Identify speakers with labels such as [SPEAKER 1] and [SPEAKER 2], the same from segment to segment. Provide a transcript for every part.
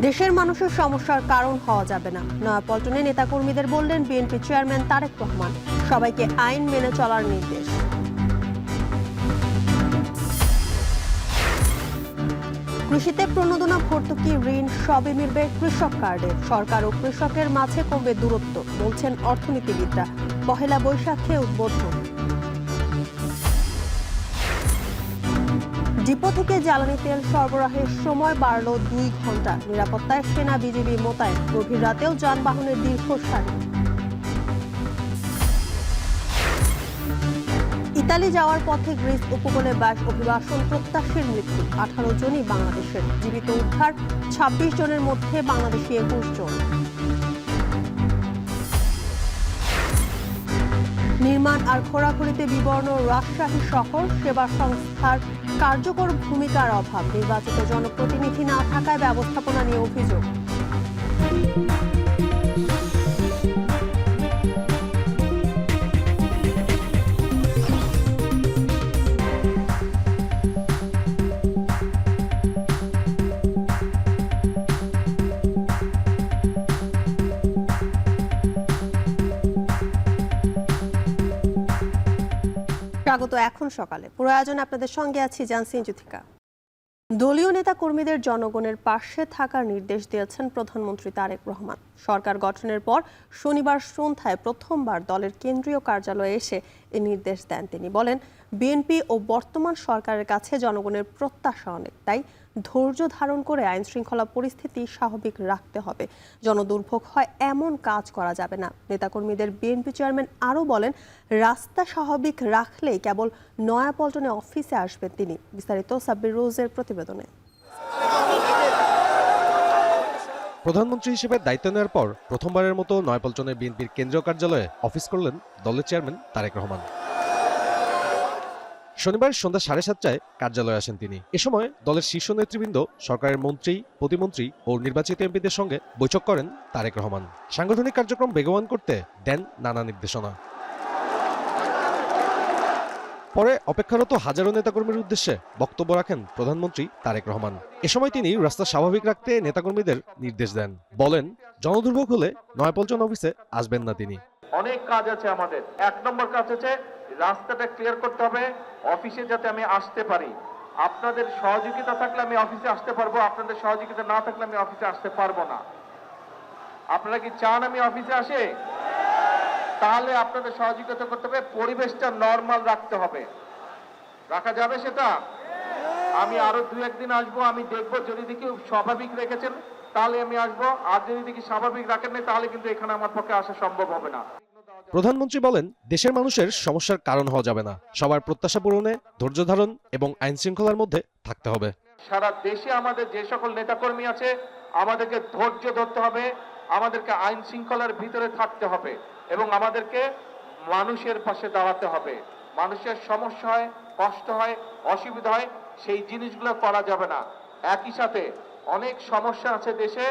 [SPEAKER 1] দেশের মানুষের সমস্যার কারণ হওয়া যাবে না, নয়াপল্টনে নেতাকর্মীদের বললেন বিএনপি চেয়ারম্যান তারেক রহমান। সবাইকে আইন মেনে চলার নির্দেশ। কৃষিতে প্রণোদনা, ভর্তুকি, ঋণ সবই মিলবে কৃষক কার্ডে। সরকার ও কৃষকের মাঝে কমবে দূরত্ব, বলছেন অর্থনীতিবিদরা। পহেলা বৈশাখে উদ্বোধন। ডিপো থেকে জ্বালানি তেল সরবরাহের সময় বাড়ল 2 ঘন্টা। নিরাপত্তায় সেনা বিজিবি মোতায়েন। গভীর রাতেও যানবাহনের দীর্ঘ সারি। ইতালি যাওয়ার পথে গ্রিস উপকূলে 22 অভিবাসন প্রত্যাশীর মৃত্যু। 18 জনই বাংলাদেশের। জীবিত উদ্ধার 26 জনের মধ্যে বাংলাদেশি 21 জন। নির্মাণ আর খোঁড়াখুড়িতে বিবর্ণ রাজশাহী শহর। সেবা সংস্থার কার্যকর ভূমিকার অভাব। নির্বাচিত জনপ্রতিনিধি না থাকায় ব্যবস্থাপনা নিয়ে অভিযোগ। স্বাগত এখন সকালে। পুরো আয়োজনে আপনাদের সঙ্গে আছি জানসিন জুথিকা। দলীয় নেতা কর্মীদের জনগণের পাশে থাকার নির্দেশ দিয়েছেন প্রধানমন্ত্রী তারেক রহমান। সরকার গঠনের পর শনিবার সন্ধ্যায় প্রথমবার দলের কেন্দ্রীয় কার্যালয়ে এসে এই নির্দেশ দেন তিনি। বলেন, বিএনপি ও বর্তমান সরকারের কাছে জনগণের প্রত্যাশা অনেক, তাই ধৈর্য ধারণ করে আইন শৃঙ্খলা পরিস্থিতি স্বাভাবিক রাখতে হবে। জনদুর্ভোগ হয় এমন কাজ করা যাবে না। নেতাকর্মীদের বিএনপি চেয়ারম্যান আরও বলেন, রাস্তা স্বাভাবিক রাখলেই কেবল নয়াপল্টনে অফিসে আসবেন তিনি। বিস্তারিত সাব্বির রোজের প্রতিবেদনে।
[SPEAKER 2] প্রধানমন্ত্রী হিসেবে দায়িত্ব নেওয়ার পর প্রথমবারের মতো নয়াপল্টনে বিএনপির কেন্দ্রীয় কার্যালয়ে অফিস করলেন দলের চেয়ারম্যান তারেক রহমান। শনিবার সন্ধ্যা 7:30টায় কার্যালয়ে আসেন তিনি। এ সময় দলের শীর্ষ নেতৃবৃন্দ, সরকারের মন্ত্রী, প্রতিমন্ত্রী ও নির্বাচিত এমপিদের সঙ্গে বৈঠক করেন তারেক রহমান। সাংগঠনিক কার্যক্রম বেগবান করতে দেন নানা নির্দেশনা। পরে অপেক্ষারত হাজারো নেতাকর্মীর উদ্দেশ্যে বক্তব্য রাখেন প্রধানমন্ত্রী তারেক রহমান। এ সময় তিনি রাস্তা স্বাভাবিক রাখতে নেতাকর্মীদের নির্দেশ দেন। বলেন, জনদুর্ভোগ হলে নয়াপল্টন অফিসে আসবেন না তিনি।
[SPEAKER 3] অনেক কাজ আছে আমাদের। 1 নম্বর কাজ হচ্ছে রাস্তাটা ক্লিয়ার করতে হবে, অফিসে যাতে আমি আসতে পারি। আপনাদের সহযোগিতা থাকলে আমি অফিসে আসতে পারবো, আপনাদের সহযোগিতা না থাকলে আমি অফিসে আসতে পারবো না। আপনারা কি চান আমি অফিসে আসে? তাহলে আপনাদের সহযোগিতা করতে হবে, পরিবেশটা নরমাল রাখতে হবে। রাখা যাবে সেটা? আমি আরো 2-1 দিন আসবো, আমি দেখবো, যদি দেখি স্বাভাবিক রেখেছেন তাহলে আমি আসবো, আর যদি দেখি স্বাভাবিক রাখেন নাই তাহলে কিন্তু এখানে আমার পক্ষে আসা সম্ভব হবে না।
[SPEAKER 2] প্রধানমন্ত্রী বলেন, দেশের মানুষের সমস্যার কারণ হওয়া যাবে না। সবার প্রত্যাশা পূরণে ধৈর্য ধারণ এবং আইন শৃঙ্খলার মধ্যে থাকতে হবে।
[SPEAKER 3] সারা দেশে আমাদের যে সকল নেতাকর্মী আছে, আমাদেরকে ধৈর্য ধরতে হবে, আমাদেরকে আইন শৃঙ্খলার ভিতরে থাকতে হবে এবং আমাদেরকে মানুষের পাশে দাঁড়াতে হবে। মানুষের সমস্যা হয়, কষ্ট হয়, অসুবিধা হয়, সেই জিনিসগুলো করা যাবে না। একই সাথে অনেক সমস্যা আছে দেশে,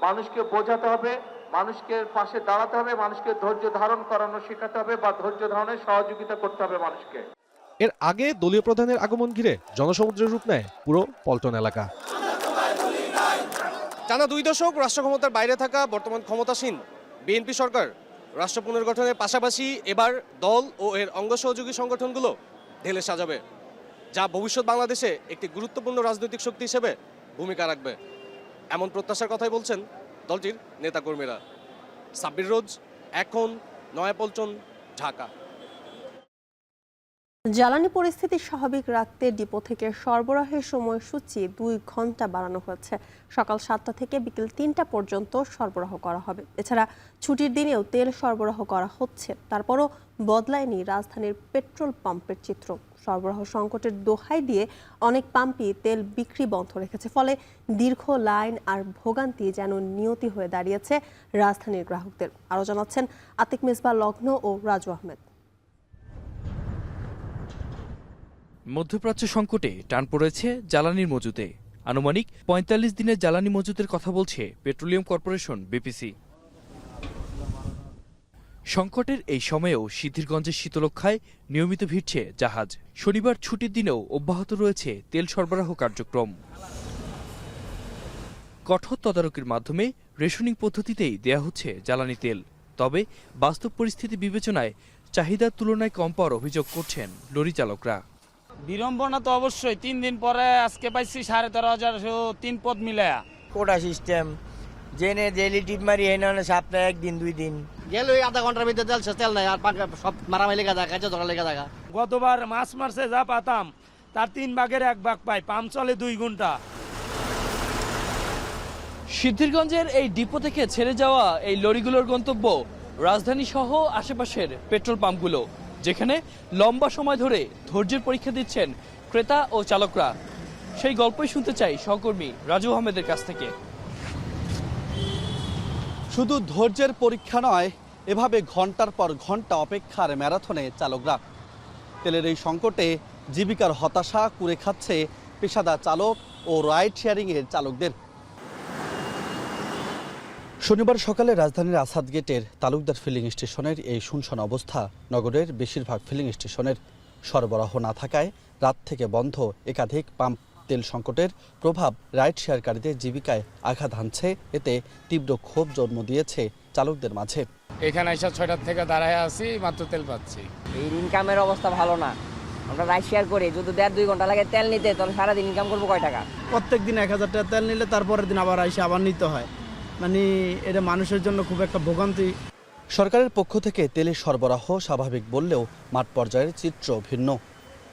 [SPEAKER 3] মানুষকে বোঝাতে হবে, মানুষকে পাশে দাঁড়াতে হবে, মানুষকে ধৈর্য ধারণ করানো শেখাতে হবে বা ধৈর্য ধারণের সহযোগিতা করতে হবে মানুষকে।
[SPEAKER 2] এর আগে দলীয় প্রধানের আগমন ঘিরে জনসমুদ্রের রূপ নেয় পুরো পল্টন এলাকা। টানা 2 দশক রাষ্ট্র ক্ষমতার বাইরে থাকা বর্তমান ক্ষমতাসীন বিএনপি সরকার রাষ্ট্র পুনর্গঠনের পাশাপাশি এবার দল ও এর অঙ্গ সহযোগী সংগঠনগুলো ঢেলে সাজাবে, যা ভবিষ্যৎ বাংলাদেশে একটি গুরুত্বপূর্ণ রাজনৈতিক শক্তি হিসেবে ভূমিকা রাখবে। এমন প্রত্যাশার কথাই বলছেন দলটির নেতাকর্মীরা। সাব্বির রোজ, এখন, নয়াপল্টন, ঢাকা।
[SPEAKER 1] জ্বালানি পরিস্থিতি স্বাভাবিক রাখতে ডিপো থেকে সরবরাহের সময়সূচি 2 ঘন্টা বাড়ানো হয়েছে। সকাল 7টা থেকে বিকেল 3টা পর্যন্ত সরবরাহ করা হবে। এছাড়া ছুটির দিনেও তেল সরবরাহ করা হচ্ছে। তারপরও বদলায়নি রাজধানীর পেট্রোল পাম্পের চিত্র। সরবরাহ সংকটের দোহাই দিয়ে অনেক পাম্পই তেল বিক্রি বন্ধ রেখেছে। ফলে দীর্ঘ লাইন আর ভোগান্তি যেন নিয়তি হয়ে দাঁড়িয়েছে রাজধানীর গ্রাহকদের। আরও জানাচ্ছেন আতিক মিসবাহ লগ্ন ও রাজু আহমেদ।
[SPEAKER 4] মধ্যপ্রাচ্য সংকটে টান পড়েছে জ্বালানির মজুতে। আনুমানিক ৪৫ দিনের জ্বালানি মজুতের কথা বলছে পেট্রোলিয়াম কর্পোরেশন বিপিসি। সংকটের এই সময়েও সিদ্ধিরগঞ্জের শীতলক্ষ্যায় নিয়মিত ভিড়ছে জাহাজ। শনিবার ছুটির দিনেও অব্যাহত রয়েছে তেল সরবরাহ কার্যক্রম। কঠোর তদারকির মাধ্যমে রেশনিং পদ্ধতিতেই দেয়া হচ্ছে জ্বালানি তেল। তবে বাস্তব পরিস্থিতি বিবেচনায় চাহিদার তুলনায় কম পাওয়ার অভিযোগ করছেন লরি চালকরা।
[SPEAKER 5] বিড়ম্বনা তো অবশ্যই। 3 দিন পরে আজকে পাইছি 13,500 3 পদ মিলায়া।
[SPEAKER 6] কোটা সিস্টেম জেনে ডেলি টিপ মারি এনে সপ্তাহে 1 দিন 2 দিন
[SPEAKER 7] গেল ওই আধা ঘন্টার ভিতরে তেল শেষ, তেল নাই আর সব মারামারি লেগে যায়, কাজে ধরা লেগে যায়।
[SPEAKER 5] গতবার মাছ মারছে যা পাতাম তার 3 ভাগের 1 ভাগ পাই। পাম্প চলে 2 ঘন্টা।
[SPEAKER 4] সিদ্ধিরগঞ্জের এই ডিপো থেকে ছেড়ে যাওয়া এই লরিগুলোর গন্তব্য রাজধানী সহ আশেপাশের পেট্রোল পাম্পগুলো, যেখানে লম্বা সময় ধরে ধৈর্যের পরীক্ষা দিচ্ছেন ক্রেতা ও চালকরা। সেই গল্পই শুনতে চাই সহকর্মী রাজু আহমেদের কাছ থেকে।
[SPEAKER 8] শুধু ধৈর্যের পরীক্ষা নয়, এভাবে ঘন্টার পর ঘন্টা অপেক্ষার ম্যারাথনে চালকরা। তেলের এই সংকটে জীবিকার হতাশা কুরে খাচ্ছে পেশাদার চালক ও রাইড শেয়ারিংয়ের চালকদের। শনিবার সকালে রাজধানীর আসাদ গেটের তালুকদার ফিলিং স্টেশনের এই শুনশান অবস্থা। নগরের বেশিরভাগ ফিলিং স্টেশনের সরবরাহ না থাকায় রাত থেকে বন্ধ একাধিক পাম্প। তেল সংকটের প্রভাব রাইড শেয়ারকারীদের জীবিকায় আঘাত হানছে। এতে তীব্র ক্ষোভ জন্ম দিয়েছে চালকদের মাঝে।
[SPEAKER 5] এখানে এসে 6টা থেকে দাঁড়ায় আছি, মাত্র তেল পাচ্ছি।
[SPEAKER 6] এই ইনকামের অবস্থা ভালো না। আমরা রাইড শেয়ার করি, যদি 1.5-2 ঘন্টা লাগে তেল নিতে, তাহলে সারাদিন ইনকাম করবো কয় টাকা?
[SPEAKER 9] প্রত্যেক দিন 1000 টাকা তেল নিলে তারপরের দিন আবার এসে আবার নিতে হয়। মানে এটা মানুষের জন্য খুব একটা ভোগান্তি।
[SPEAKER 8] সরকারের পক্ষ থেকে তেলের সরবরাহ স্বাভাবিক বললেও মাঠ পর্যায়ের চিত্র ভিন্ন।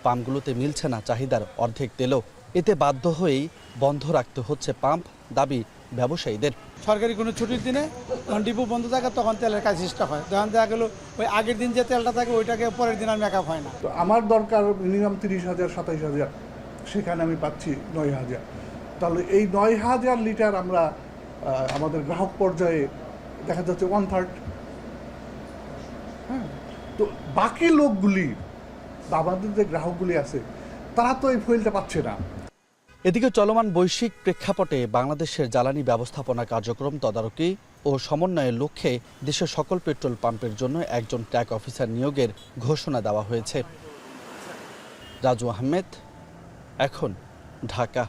[SPEAKER 8] পাম্পগুলোতে মিলছে না চাহিদার অর্ধেক তেলও। এতে বাধ্য হয়েই বন্ধ রাখতে হচ্ছে পাম্প, দাবি ব্যবসায়ীদের।
[SPEAKER 9] সরকারি কোনো ছুটির দিনে যখন ডিপো বন্ধ থাকে তখন তেলের কাজ চেষ্টা হয়। তখন দেখা গেলো ওই আগের দিন যে তেলটা থাকে ওইটাকে পরের দিন আর মেকআপ হয় না।
[SPEAKER 10] তো আমার দরকার মিনিমাম 30,000 27,000, সেখানে আমি পাচ্ছি 9,000। তাহলে এই 9,000 লিটার আমরা আমাদের গ্রাহক পর্যায়ে দেখা যাচ্ছে 1/3। হ্যাঁ, তো বাকি লোকগুলি আমাদের যে গ্রাহকগুলি আছে তারা তো এই ফুয়েলটা পাচ্ছে না।
[SPEAKER 8] এদিকে চলমান বৈশ্বিক প্রেক্ষাপটে বাংলাদেশের জ্বালানি ব্যবস্থাপনা কার্যক্রম তদারকি ও সমন্বয়ের লক্ষ্যে দেশের সকল পেট্রোল পাম্পের জন্য একজন ট্র্যাক অফিসার নিয়োগের ঘোষণা দেওয়া হয়েছে। রাজু আহমেদ, এখন, ঢাকা।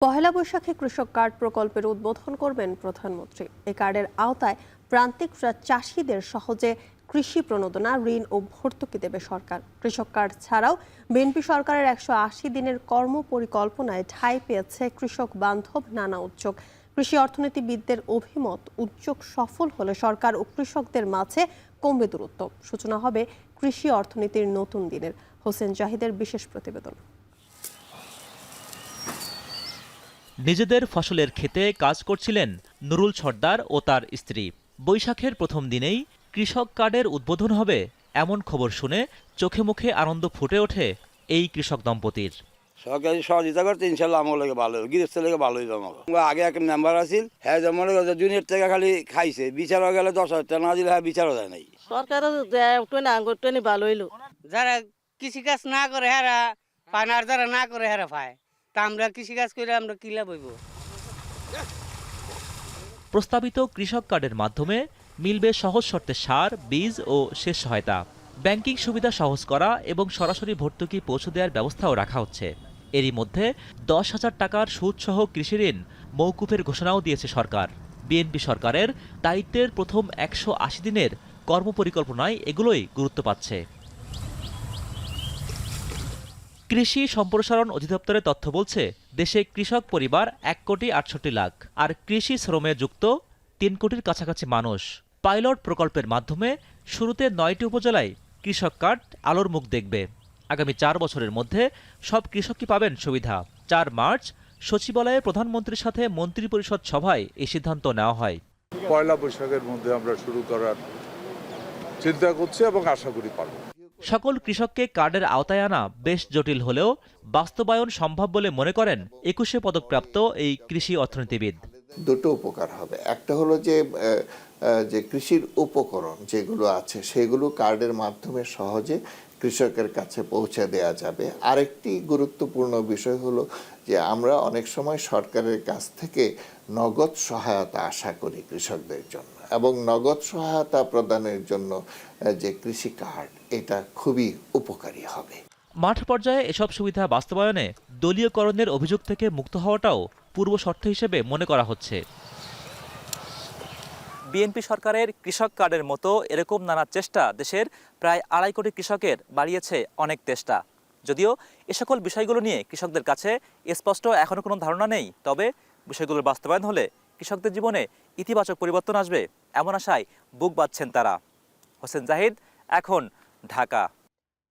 [SPEAKER 1] পহেলা বৈশাখে কৃষক কার্ড প্রকল্পের উদ্বোধন করবেন প্রধানমন্ত্রী। এই কার্ডের আওতায় প্রান্তিক চাষিদের সহজে কৃষি প্রণোদনা, ঋণ ও ভর্তুকি দেবে সরকার। কৃষক কার্ড ছাড়াও বিএনপি সরকারের 180 দিনের কর্ম পরিকল্পনায় ঠাঁই পেয়েছে কৃষক বান্ধব নানা উদ্যোগ। কৃষি অর্থনীতিবিদদের অভিমত, উদ্যোগ সফল হলে সরকার ও কৃষকদের মাঝে কমবে দূরত্ব। সূচনা হবে কৃষি অর্থনীতির নতুন দিনের। হোসেন জাহিদের বিশেষ প্রতিবেদন।
[SPEAKER 11] নিজেদের ফসলের ক্ষেতে কাজ করছিলেন নুরুল সর্দার ও তার স্ত্রী। বৈশাখের প্রথম দিনেই কৃষক কার্ডের উদ্বোধন হবে এমন খবর শুনে চোখে মুখে আনন্দ ফুটে ওঠে এই কৃষক দম্পতির।
[SPEAKER 12] সরকারি সহযোগিতা করতে ইনশাল্লাহ আমার লাগে ভালো, গৃহস্থ লাগে ভালোই জমা। আগে এক মেম্বার আছিল, হ্যাঁ যেমন জুনিয়র থেকে খালি খাইছে, বিচারও গেলে 10,000 টাকা না দিলে হ্যাঁ বিচারও যায় নাই।
[SPEAKER 6] সরকারের ভালো হইলো। যারা কৃষিকাজ না করে হেরা পায় না, আর যারা না করে হেরা পায়। তা আমরা কৃষিকাজ করে আমরা কি লাভ হইব?
[SPEAKER 11] প্রস্তাবিত কৃষক কার্ডের মাধ্যমে মিলবে সহজ শর্তে সার, বীজ ও সেচ সহায়তা। ব্যাংকিং সুবিধা সহজ করা এবং সরাসরি ভর্তুকি পৌঁছে দেওয়ার ব্যবস্থাও রাখা হচ্ছে। এরই মধ্যে 10,000 টাকার সুদসহ কৃষি ঋণ মওকুফের ঘোষণাও দিয়েছে সরকার। বিএনপি সরকারের দায়িত্বের প্রথম 180 দিনের কর্মপরিকল্পনায় এগুলোই গুরুত্ব পাচ্ছে। কৃষি সম্প্রসারণ অধিদপ্তরের তথ্য বলছে, দেশে কৃষক পরিবার 1,68,00,000 আর কৃষি শ্রমে যুক্ত 3 কোটির কাছাকাছি মানুষ। পাইলট প্রকল্পের মাধ্যমে শুরুতে 9টি উপজেলায় কৃষক কার্ড আলোর মুখ দেখবে। আগামী 4 বছরের মধ্যে সব কৃষকই পাবেন সুবিধা। 4 মার্চ সচিবালয়ে প্রধানমন্ত্রীর সাথে মন্ত্রিপরিষদ সভায় এই সিদ্ধান্ত নেওয়া হয়।
[SPEAKER 10] পয়লা বৈশাখের মধ্যে আমরা শুরু করার চিন্তা করছি এবং আশা করি পারব।
[SPEAKER 11] সকল কৃষককে কার্ডের আওতায় আনা বেশ জটিল হলেও বাস্তবায়ন সম্ভব বলে মনে করেন 21 পদকপ্রাপ্ত এই কৃষি অর্থনীতিবিদ।
[SPEAKER 13] দুটো উপকার হবে। একটা হলো যে কৃষির উপকরণ যেগুলো আছে সেগুলো কার্ডের মাধ্যমে সহজে কৃষকের কাছে পৌঁছে দেওয়া যাবে। আরেকটি গুরুত্বপূর্ণ বিষয় হলো যে আমরা অনেক সময় সরকারের কাছ থেকে নগদ সহায়তা আশা করি কৃষকদের জন্য, এবং নগদ সহায়তা প্রদানের জন্য যে কৃষি কার্ড, এটা খুবই উপকারী হবে।
[SPEAKER 11] মাঠ পর্যায়ে এসব সুবিধা বাস্তবায়নে দলীয়করণের অভিযোগ থেকে মুক্ত হওয়াটাও পূর্ব শর্ত হিসেবে মনে করা হচ্ছে। বিএনপি সরকারের কৃষক কার্ডের মতো এরকম নানা চেষ্টা দেশের প্রায় 2.5 কোটি কৃষকের বাড়িয়েছে অনেক চেষ্টা। যদিও এ সকল বিষয়গুলো নিয়ে কৃষকদের কাছে স্পষ্ট এখনো কোনো ধারণা নেই, তবে বিষয়গুলোর বাস্তবায়ন হলে কৃষকদের জীবনে ইতিবাচক পরিবর্তন আসবে এমন আশায় বুক বাঁধছেন তারা। হোসেন জাহিদ, এখন, ঢাকা।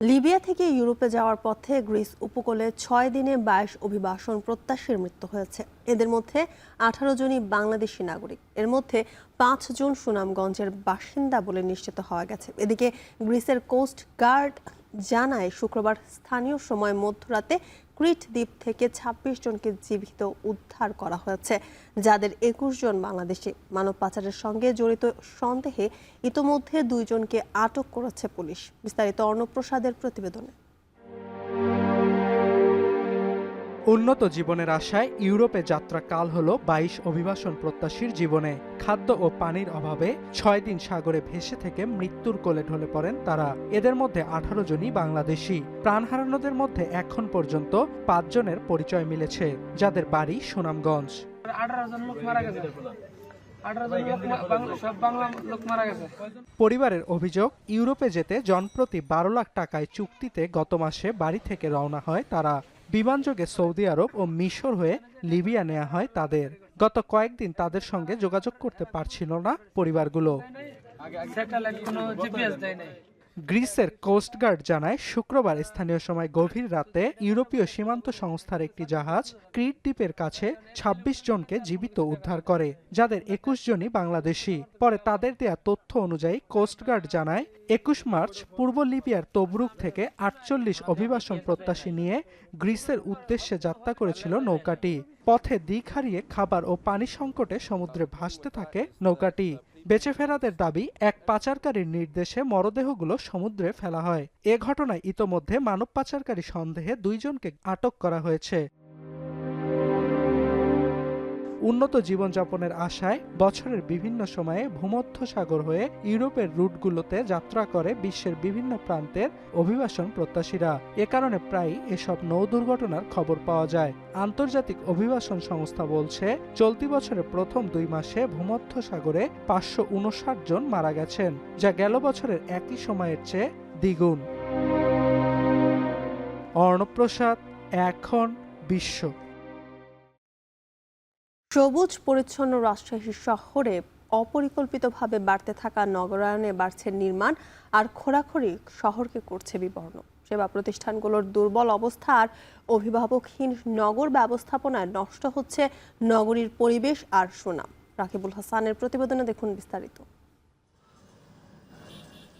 [SPEAKER 1] লিবিয়া থেকে ইউরোপে যাওয়ার পথে গ্রিস উপকূলে 6 দিনে 22 অভিবাসন প্রত্যাশীর মৃত্যু হয়েছে। এদের মধ্যে 18 জনই বাংলাদেশি নাগরিক। এর মধ্যে 5 জন সুনামগঞ্জের বাসিন্দা বলে নিশ্চিত হওয়া গেছে। এদিকে গ্রিসের কোস্ট গার্ড জানায় শুক্রবার স্থানীয় সময় মধ্যরাতে ক্রিট দ্বীপ থেকে 26 জনকে জীবিত উদ্ধার করা হয়েছে, যাদের 21 জন বাংলাদেশি। মানব পাচারের সঙ্গে জড়িত সন্দেহে ইতোমধ্যে 2 জনকে আটক করেছে পুলিশ। বিস্তারিত অর্ণব প্রসাদের প্রতিবেদনে।
[SPEAKER 14] উন্নত জীবনের আশায় ইউরোপে যাত্রা কাল হলো 22 অভিবাসন প্রত্যাশীর জীবনে। খাদ্য ও পানির অভাবে 6 দিন সাগরে ভেসে থেকে মৃত্যুর কোলে ঢলে পড়েন তারা। এদের মধ্যে 18 জনই বাংলাদেশি। প্রাণ হারানোদের মধ্যে এখন পর্যন্ত 5 জনের পরিচয় মিলেছে, যাদের বাড়ি সুনামগঞ্জ।
[SPEAKER 5] 18 জন লোক মারা গেছে।
[SPEAKER 14] পরিবারের অভিযোগ, ইউরোপে যেতে জনপ্রতি 12 লাখ টাকায় চুক্তিতে গত মাসে বাড়ি থেকে রওনা হয় তারা। বিমানযোগে সৌদি আরব ও মিশর হয়ে লিবিয়া নেওয়া হয় তাদের। গত কয়েকদিন তাদের সঙ্গে যোগাযোগ করতে পারছিল না পরিবারগুলো। গ্রিসের কোস্টগার্ড জানায় শুক্রবার স্থানীয় সময় গভীর রাতে ইউরোপীয় সীমান্ত সংস্থার একটি জাহাজ ক্রিট দ্বীপের কাছে 26 জনকে জীবিত উদ্ধার করে, যাদের 21 জনই বাংলাদেশি। পরে তাদের দেয়া তথ্য অনুযায়ী কোস্টগার্ড জানায় 21 মার্চ পূর্ব লিবিয়ার তবরুক থেকে 48 অভিবাসন প্রত্যাশী নিয়ে গ্রিসের উদ্দেশ্যে যাত্রা করেছিল নৌকাটি। পথে দিক হারিয়ে খাবার ও পানি সংকটে সমুদ্রে ভাসতে থাকে নৌকাটি। বেঁচে ফেরাদের দাবি, এক পাচারকারীর নির্দেশে মরদেহগুলো সমুদ্রে ফেলা হয়। এ ঘটনায় ইতোমধ্যে মানব পাচারকারী সন্দেহে 2 জনকে আটক করা হয়েছে। উন্নত জীবনযাপনের আশায় বছরের বিভিন্ন সময়ে ভূমধ্যসাগর হয়ে ইউরোপের রুটগুলোতে যাত্রা করে বিশ্বের বিভিন্ন প্রান্তের অভিবাসন প্রত্যাশীরা। এ কারণে প্রায়ই এসব নৌ দুর্ঘটনার খবর পাওয়া যায়। আন্তর্জাতিক অভিবাসন সংস্থা বলছে, চলতি বছরের প্রথম 2 মাসে ভূমধ্যসাগরে 559 জন মারা গেছেন, যা গেল বছরের একই সময়ের চেয়ে দ্বিগুণ। অর্ণব প্রসাদ, এখন, বিশ্ব।
[SPEAKER 1] সবুজ পরিচ্ছন্ন রাজশাহী শহরে অপরিকল্পিতভাবে বাড়তে থাকা নগরায়নে বাড়ছে নির্মাণ আর খোঁড়াখড়ি শহরকে করছে বিবর্ণ। সেবা প্রতিষ্ঠানগুলোর দুর্বল অবস্থা আর অভিভাবকহীন নগর ব্যবস্থাপনায় নষ্ট হচ্ছে নগরীর পরিবেশ আর সুনাম। রাকিবুল হাসানের প্রতিবেদনে দেখুন বিস্তারিত।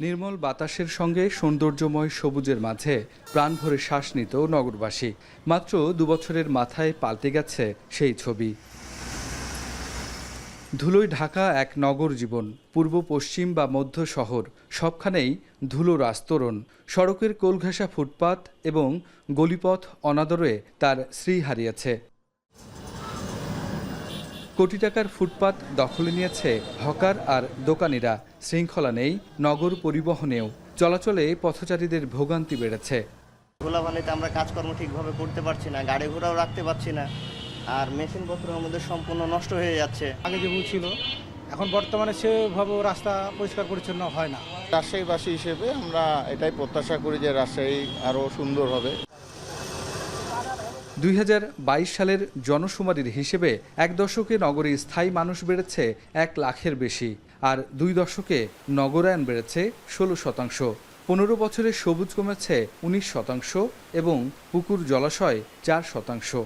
[SPEAKER 15] নির্মল বাতাসের সঙ্গে সৌন্দর্যময় সবুজের মাঝে প্রাণ ভরে শ্বাস নিত নগরবাসী। মাত্র 2 বছরের মাথায় পাল্টে গেছে সেই ছবি। ধুলোয় ঢাকা এক নগর জীবন। পূর্ব, পশ্চিম বা মধ্য শহর সবখানেই ধুলোর আস্তরণ। সড়কের কোলঘেঁষা ফুটপাত এবং গলিপথ অনাদরে তার শ্রী হারিয়েছে। কোটি টাকার ফুটপাত দখলে নিয়েছে হকার আর দোকানিরা। শৃঙ্খলা নেই নগর পরিবহনেও। চলাচলে পথচারীদের ভোগান্তি বেড়েছে।
[SPEAKER 7] ধুলাবালিতে আমরা কাজকর্ম ঠিকভাবে করতে পারছি না, গাড়ি ঘোড়াও রাখতে পারছি না, আর মেশিনপত্র আমাদের সম্পূর্ণ নষ্ট হয়ে যাচ্ছে।
[SPEAKER 9] আগে যেমন ছিল, এখন বর্তমানে সেভাবে রাস্তা পরিষ্কার পরিচ্ছন্ন হয় না।
[SPEAKER 16] রাজশাহীবাসী হিসেবে আমরা এটাই প্রত্যাশা করি যে রাজশাহী আরও সুন্দর হবে।
[SPEAKER 15] 2022 সালের জনশুমারির হিসেবে 1 দশকে নগরে স্থায়ী মানুষ বেড়েছে 1 লাখের বেশি, আর 2 দশকে নগরায়ন বেড়েছে 16%। 15 বছরে সবুজ কমেছে 19% এবং পুকুর জলাশয় 4%।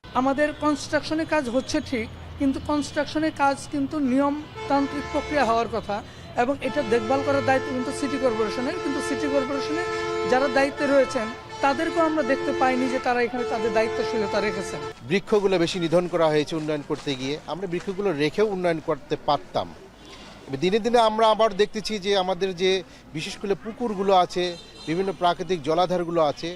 [SPEAKER 9] আমাদের কনস্ট্রাকশনের কাজ হচ্ছে ঠিক, কিন্তু কনস্ট্রাকশনের কাজ কিন্তু নিয়মতান্ত্রিক প্রক্রিয়া হওয়ার কথা, এবং এটা দেখভাল করার দায়িত্ব কিন্তু সিটি কর্পোরেশনের। কিন্তু সিটি কর্পোরেশনের যারা দায়িত্বে রয়েছেন তাদেরকেও আমরা দেখতে পাইনি যে তারা এখানে তাদের দায়িত্বশীলতা রেখেছেন।
[SPEAKER 16] বৃক্ষগুলো বেশি নিধন করা হয়েছে উন্নয়ন করতে গিয়ে। আমরা বৃক্ষগুলো রেখেও উন্নয়ন করতে পারতাম। দিনে দিনে আমরা আবার দেখতেছি যে আমাদের যে বিশেষ করে পুকুরগুলো আছে, বিভিন্ন প্রাকৃতিক জলাধারগুলো আছে,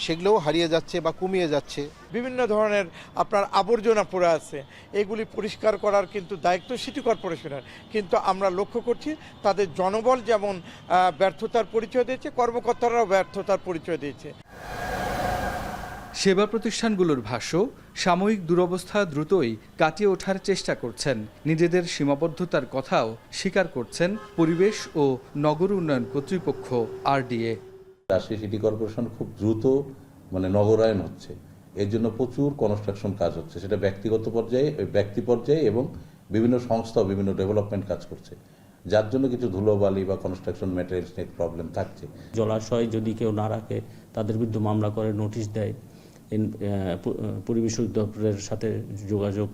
[SPEAKER 16] সেগুলোও হারিয়ে যাচ্ছে বা কমিয়ে যাচ্ছে।
[SPEAKER 17] বিভিন্ন ধরনের আপনার আবর্জনা পড়ে আছে, এগুলি পরিষ্কার করার কিন্তু দায়িত্ব সিটি কর্পোরেশনের, কিন্তু আমরা লক্ষ্য করছি তাদের জনবল যেমন ব্যর্থতার পরিচয় দিয়েছে, কর্মকর্তারাও ব্যর্থতার পরিচয় দিয়েছে।
[SPEAKER 15] সেবা প্রতিষ্ঠানগুলোর ভাষ্য, সাময়িক দুরবস্থা দ্রুতই কাটিয়ে ওঠার চেষ্টা করছেন। নিজেদের সীমাবদ্ধতার কথাও স্বীকার করছেন পরিবেশ ও নগর উন্নয়ন কর্তৃপক্ষ RDA।
[SPEAKER 18] রাজশাহী সিটি কর্পোরেশন খুব দ্রুত নগরায়ন হচ্ছে, এর জন্য প্রচুর কনস্ট্রাকশন কাজ হচ্ছে, সেটা ব্যক্তিগত পর্যায়ে, ব্যক্তি পর্যায়ে এবং বিভিন্ন সংস্থা বিভিন্ন ডেভেলপমেন্ট কাজ করছে, যার জন্য কিছু ধুলোবালি বা কনস্ট্রাকশন ম্যাটেরিয়ালস নিয়ে প্রবলেম থাকছে।
[SPEAKER 19] জলাশয় যদি কেউ না রাখে তাদের বিরুদ্ধে মামলা করে নোটিশ দেয়, পরিবেশ অধিদপ্তরের সাথে যোগাযোগ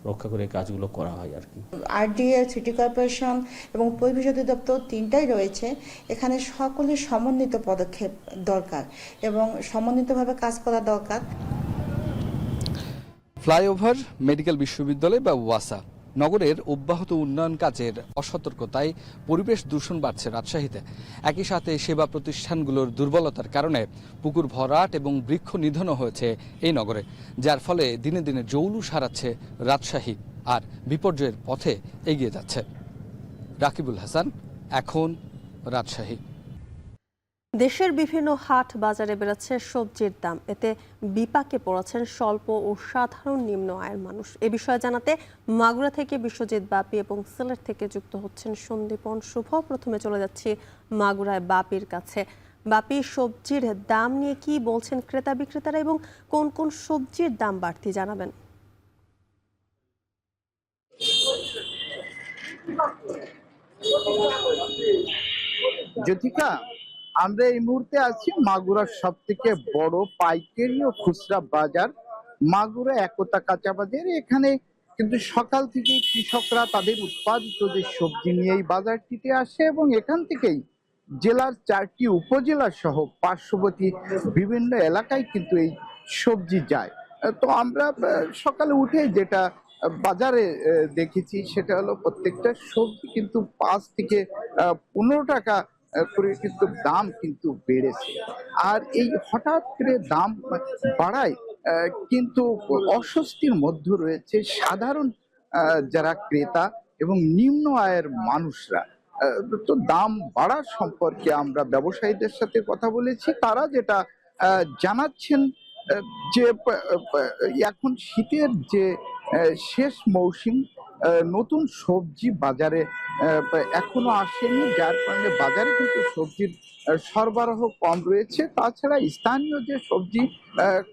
[SPEAKER 19] রক্ষা করে কাজগুলো করা হয় আর কি।
[SPEAKER 20] RDA, সিটি কর্পোরেশন এবং পরিবেশ অধিদপ্তর তিনটাই রয়েছে, এখানে সকলের সমন্বিত পদক্ষেপ দরকার এবং সমন্বিতভাবে কাজ করা দরকার।
[SPEAKER 15] ফ্লাইওভার, মেডিকেল বিশ্ববিদ্যালয় বা ওয়াসা, নগরের অব্যাহত উন্নয়ন কাজের অসতর্কতায় পরিবেশ দূষণ বাড়ছে রাজশাহীতে। একই সাথে সেবা প্রতিষ্ঠানগুলোর দুর্বলতার কারণে পুকুর ভরাট এবং বৃক্ষ নিধনও হয়েছে এই নগরে, যার ফলে দিনে দিনে জৌলুস হারাচ্ছে রাজশাহী আর বিপর্যয়ের পথে এগিয়ে যাচ্ছে। রাকিবুল হাসান, এখন রাজশাহী।
[SPEAKER 1] দেশের বিভিন্ন হাট বাজারে বেড়েছে সবজির দাম, এতে বিপাকে পড়েছেন স্বল্প ও সাধারণ নিম্ন আয়ের মানুষ। এ বিষয়ে জানাতে মাগুরা থেকে বিশ্বজিৎ বাপি এবং সিলেট থেকে যুক্ত হচ্ছেন সন্দীপন শুভ। প্রথমে চলে যাচ্ছি মাগুরায় বাপির কাছে। বাপি, সবজির দাম নিয়ে কি বলছেন ক্রেতা বিক্রেতারা এবং কোন কোন সবজির দাম বাড়তি জানাবেন?
[SPEAKER 21] জ্যোতিকা, আমরা এই মুহূর্তে আছি মাগুরার সব থেকে বড় পাইকারি ও খুচরা বাজার মাগুরা একতা কাঁচা বাজার। এখানে কিন্তু সকাল থেকে কৃষকরা তাদের উৎপাদিত যে সবজি নিয়ে এই বাজারটিতে আসে এবং এখান থেকেই জেলার 4টি উপজেলা সহ পার্শ্ববর্তী বিভিন্ন এলাকায় কিন্তু এই সবজি যায়। তো আমরা সকালে উঠে যেটা বাজারে দেখেছি সেটা হলো প্রত্যেকটা সবজি কিন্তু 5 থেকে 15 টাকা করে কিন্তু দাম কিন্তু বেড়েছে। আর এই হঠাৎ করে দাম বাড়ায় কিন্তু অস্বস্তির মধ্যে রয়েছে সাধারণ যারা ক্রেতা এবং নিম্ন আয়ের মানুষরা। তো দাম বাড়ার সম্পর্কে আমরা ব্যবসায়ীদের সাথে কথা বলেছি, তারা যেটা জানাচ্ছেন যে এখন শীতের যে শেষ মৌসুম, নতুন সবজি বাজারে এখনো আসেনি, যার কারণে বাজারে কিন্তু সবজির সরবরাহ কম রয়েছে। তাছাড়া স্থানীয় যে সবজি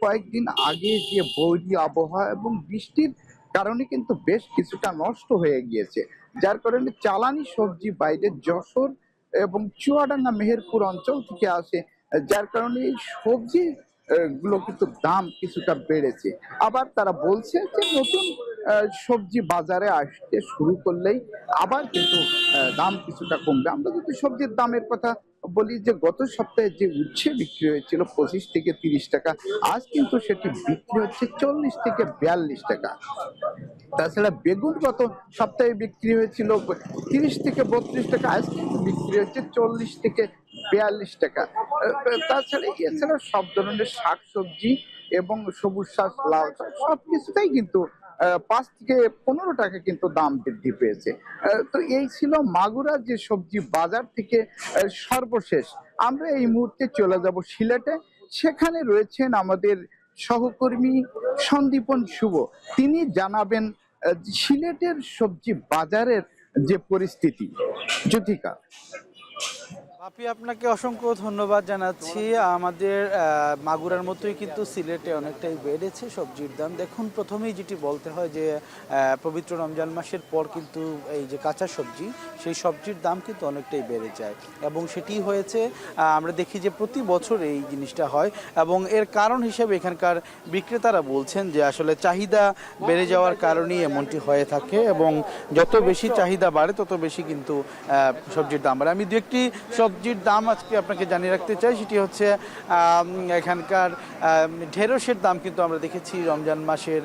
[SPEAKER 21] কয়েকদিন আগে যে বৈরী আবহাওয়া এবং বৃষ্টির কারণে কিন্তু বেশ কিছুটা নষ্ট হয়ে গিয়েছে, যার কারণে চালানি সবজি বাইরে যশোর এবং চুয়াডাঙ্গা মেহেরপুর অঞ্চল থেকে আসে, যার কারণে এই সবজি গুলো কিন্তু দাম কিছুটা বেড়েছে। আবার তারা বলছে যে নতুন সবজি বাজারে আসতে শুরু করলেই আবার কিন্তু দাম কিছুটা কমবে। আমরা যদি সবজির দামের কথা বলি, যে গত সপ্তাহে যে উচ্ছে বিক্রি হয়েছিল 25 থেকে 30 টাকা, আজ কিন্তু সেটি বিক্রি হচ্ছে 40 থেকে 42 টাকা। তাছাড়া বেগুন গত সপ্তাহে বিক্রি হয়েছিল 30 থেকে 32 টাকা, আজ কিন্তু বিক্রি হচ্ছে 40 থেকে 42 টাকা। তাছাড়া এছাড়া সব ধরনের শাকসবজি এবং সবুজ শাক, লাউ শাক সবকিছুটাই কিন্তু 5 থেকে 15 টাকা কিন্তু দাম বৃদ্ধি পেয়েছে। তো এই ছিল মাগুরা যে সবজি বাজার থেকে সর্বশেষ। আমরা এই মুহূর্তে চলে যাব সিলেটে, সেখানে রয়েছেন আমাদের সহকর্মী সন্দীপন শুভ। তিনি জানাবেন সিলেটের সবজি বাজারের যে পরিস্থিতি। জ্যোতিকা।
[SPEAKER 22] আপনি আপনাকে অসংখ্য ধন্যবাদ জানাচ্ছি। আমাদের মাগুরার মতোই কিন্তু সিলেটে অনেকটাই বেড়েছে সবজির দাম। দেখুন, প্রথমেই যেটি বলতে হয় যে পবিত্র রমজান মাসের পর কিন্তু এই যে কাঁচা সবজি, সেই সবজির দাম কিন্তু অনেকটাই বেড়ে যায় এবং সেটি হয়েছে, আমরা দেখি যে প্রতি বছর এই জিনিসটা হয় এবং এর কারণ হিসেবে এখানকার বিক্রেতারা বলছেন যে আসলে চাহিদা বেড়ে যাওয়ার কারণেই এমনটি হয়ে থাকে এবং যত বেশি চাহিদা বাড়ে তত বেশি কিন্তু সবজির দাম বাড়ে। আমি দু একটি সবজির দাম আজকে আপনাকে জানিয়ে রাখতে চাই, সেটি হচ্ছে এখানকার ঢেঁড়সের দাম কিন্তু আমরা দেখেছি রমজান মাসের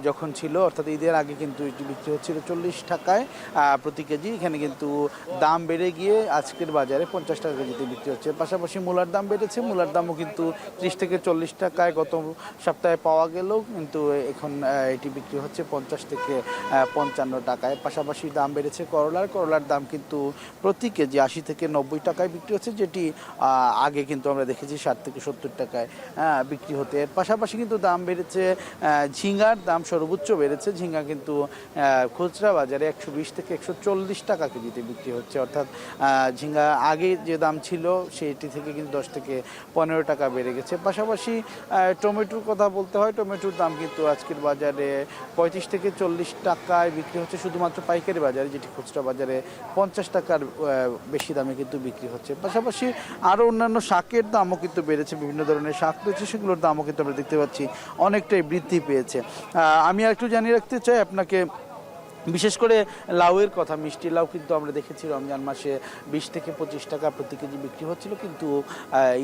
[SPEAKER 22] যখন ছিল, অর্থাৎ ঈদের আগে কিন্তু এটি বিক্রি হচ্ছিল 40 টাকায় প্রতি কেজি। এখানে কিন্তু দাম বেড়ে গিয়ে আজকের বাজারে 50 টাকা কেজিতে বিক্রি হচ্ছে। পাশাপাশি মূলার দাম বেড়েছে, মূলার দামও কিন্তু 30 থেকে 40 টাকায় গত সপ্তাহে পাওয়া গেলেও কিন্তু এখন এটি বিক্রি হচ্ছে 50 থেকে 55 টাকায়। পাশাপাশি দাম বেড়েছে করলার দাম কিন্তু প্রতি কেজি 80 থেকে 90 টাকায় বিক্রি হচ্ছে, যেটি আগে কিন্তু আমরা দেখেছি 60 থেকে 70 টাকায় বিক্রি হতে। এর পাশাপাশি কিন্তু দাম বেড়েছে ঝিঙ্গার দাম সর্বোচ্চ বেড়েছে। ঝিঙ্গা কিন্তু খুচরা বাজারে 120 থেকে 140 টাকা কেজিতে বিক্রি হচ্ছে, অর্থাৎ ঝিঙ্গা আগে যে দাম ছিল সেটি থেকে কিন্তু 10 থেকে 15 টাকা বেড়ে গেছে। পাশাপাশি টমেটোর কথা বলতে হয়, টমেটোর দাম কিন্তু আজকের বাজারে 35 থেকে 40 টাকায় বিক্রি হচ্ছে শুধুমাত্র পাইকারি বাজারে, যেটি খুচরা বাজারে 50 টাকার বেশি দামে কিন্তু বিক্রি হচ্ছে। পাশাপাশি আরও অন্যান্য শাকের দামও কিন্তু বেড়েছে, বিভিন্ন ধরনের শাক রয়েছে সেগুলোর দামও কিন্তু আমরা দেখতে পাচ্ছি অনেকটাই বৃদ্ধি পেয়েছে। আমি আর একটু জানিয়ে রাখতে চাই আপনাকে, বিশেষ করে লাউয়ের কথা, মিষ্টি লাউ কিন্তু আমরা দেখেছি রমজান মাসে 20 থেকে 25 টাকা প্রতি কেজি বিক্রি হচ্ছিল, কিন্তু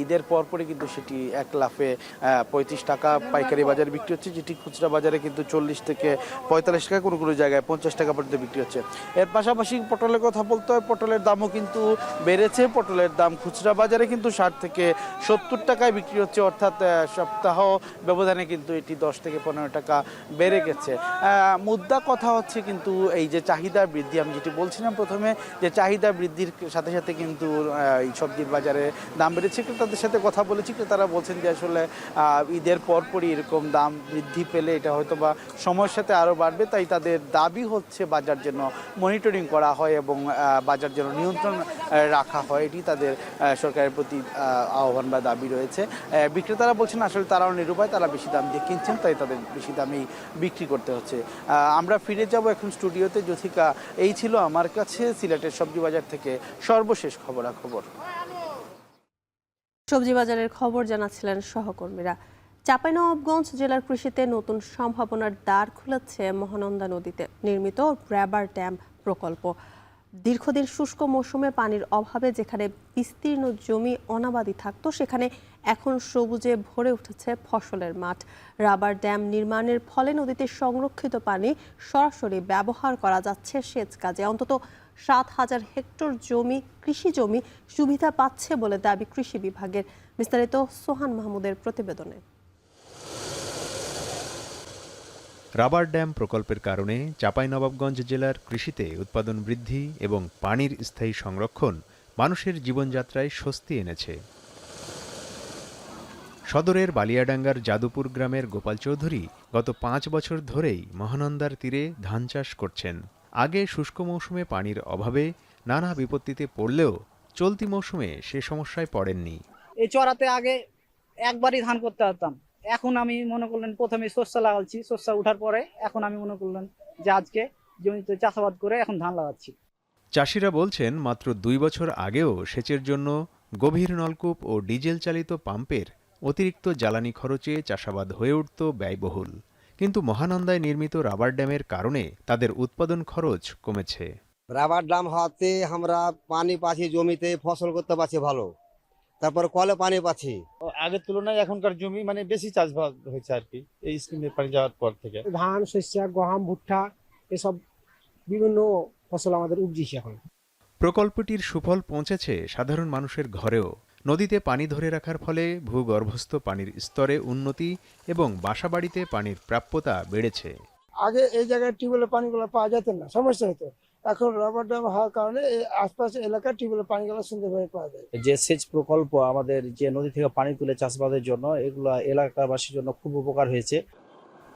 [SPEAKER 22] ঈদের পরপরই কিন্তু সেটি এক লাফে 35 টাকা পাইকারি বাজারে বিক্রি হচ্ছে, যেটি খুচরা বাজারে কিন্তু 40 থেকে 45 টাকা, কোনো কোনো জায়গায় 50 টাকা পর্যন্ত বিক্রি হচ্ছে। এর পাশাপাশি পটলের কথা বলতে হয়, পটলের দামও কিন্তু বেড়েছে। পটলের দাম খুচরা বাজারে কিন্তু 60 থেকে 70 টাকায় বিক্রি হচ্ছে, অর্থাৎ সপ্তাহ ব্যবধানে কিন্তু এটি 10 থেকে 15 টাকা বেড়ে গেছে। মুদ্রা কথা হচ্ছে কিন্তু এই যে চাহিদা বৃদ্ধি, আমি যেটি বলছিলাম প্রথমে, যে চাহিদা বৃদ্ধির সাথে সাথে কিন্তু এই সবজির বাজারে দাম বেড়েছে। ক্রেতাদের সাথে কথা বলেছি, ক্রেতারা বলছেন যে আসলে ঈদের পরপরই এরকম দাম বৃদ্ধি পেলে এটা হয়তো বা সময়ের সাথে আরও বাড়বে, তাই তাদের দাবি হচ্ছে বাজার যেন মনিটরিং করা হয় এবং বাজার যেন নিয়ন্ত্রণ রাখা হয়, এটি তাদের সরকারের প্রতি আহ্বান বা দাবি রয়েছে। বিক্রেতারা বলছেন আসলে তারাও নিরুপায়, তারা বেশি দাম দিয়ে কিনছেন, তাই তাদের বেশি দামেই বিক্রি করতে হচ্ছে। আমরা ফিরে যাব এখন স্টুডিওতে। জ্যোথিকা, এই ছিল আমার কাছে সিলেটের সবজি বাজার থেকে সর্বশেষ খবরাখবর।
[SPEAKER 1] সবজি বাজারের খবর জানাচ্ছিলেন সহকর্মীরা। চাঁপাইনবাবগঞ্জ জেলার কৃষিতে নতুন সম্ভাবনার দ্বার খুলেছে মহানন্দা নদীতে নির্মিত রাবার ড্যাম প্রকল্প। দীর্ঘদিন শুষ্ক মৌসুমে পানির অভাবে যেখানে বিস্তীর্ণ জমি অনাবাদি থাকত, সেখানে এখন সবুজে ভরে উঠেছে ফসলের মাঠ। রাবার ড্যাম নির্মাণের ফলে নদীতে সংরক্ষিত পানি সরাসরি ব্যবহার করা যাচ্ছে সেচ কাজে। অন্তত 7,000 হেক্টর জমি, কৃষি জমি সুবিধা পাচ্ছে বলে দাবি কৃষি বিভাগের। বিস্তারিত সোহান মাহমুদের প্রতিবেদনে।
[SPEAKER 2] রাবার ড্যাম প্রকল্পের কারণে চাঁপাইনবাবগঞ্জ জেলার কৃষিতে উৎপাদন বৃদ্ধি এবং পানির স্থায়ী সংরক্ষণ মানুষের জীবনযাত্রায় স্বস্তি এনেছে। সদরের বালিয়াডাঙ্গার যাদুপুর গ্রামের গোপাল চৌধুরী গত 5 বছর ধরেই মহানন্দার তীরে ধান চাষ করছেন। আগে শুষ্ক মৌসুমে পানির অভাবে নানা বিপত্তিতে পড়লেও চলতি মৌসুমে সে সমস্যায় পড়েননি।
[SPEAKER 3] এই চড়াতে আগে একবারই ধান করতে পারতাম, এখন আমি মনে করলেন প্রথমে শস্য লাগাচ্ছি, শস্য উঠার পরে এখন আমি মনে করলেন যে আজকে জমিতে চাষাবাদ করে এখন ধান লাগাচ্ছি।
[SPEAKER 2] চাষিরা বলছেন মাত্র 2 বছর আগেও সেচের জন্য গভীর নলকূপ ও ডিজেল চালিত পাম্পের অতিরিক্ত জ্বালানি খরচে চাষাবাদ হয়ে উঠত ব্যয়বহুল, কিন্তু মহানন্দায় নির্মিত রাবার ড্যামের কারণে তাদের উৎপাদন খরচ কমেছে।
[SPEAKER 23] রাবার ড্যাম হওয়াতে আমরা পানি পাচ্ছি, জমিতে ফসল করতে পারছি ভালো, তারপর কলে পানি পাচ্ছি।
[SPEAKER 24] আগের তুলনায় এখনকার জমি মানে বেশি চাষবাস হয়েছে আর কি, এই স্কিমের পানি যাওয়ার পর থেকে।
[SPEAKER 25] ধান, শস্য, গম, ভুট্টা এসব বিভিন্ন ফসল আমাদের উপজিছে এখন।
[SPEAKER 2] প্রকল্পটির সুফল পৌঁছেছে সাধারণ মানুষের ঘরেও। নদীতে পানি ধরে রাখার ফলে ভূগর্ভস্থ পানির স্তরে উন্নতি এবং বাসাবাড়িতে পানির প্রাপ্যতা বেড়েছে।
[SPEAKER 25] আগে এই জায়গায় টিউবওয়েলের পানিগুলো পাওয়া যেত না, সমস্যা হতো। এখন রাবার ড্যাম হওয়ার কারণে এই আশপাশের এলাকার টিউবওয়েলের পানিগুলো সুন্দরভাবে পাওয়া যায়।
[SPEAKER 26] যে সেচ প্রকল্প আমাদের যে নদী থেকে পানি তুলে চাষবাসের জন্য, এগুলো এলাকাবাসীর জন্য খুব উপকার হয়েছে।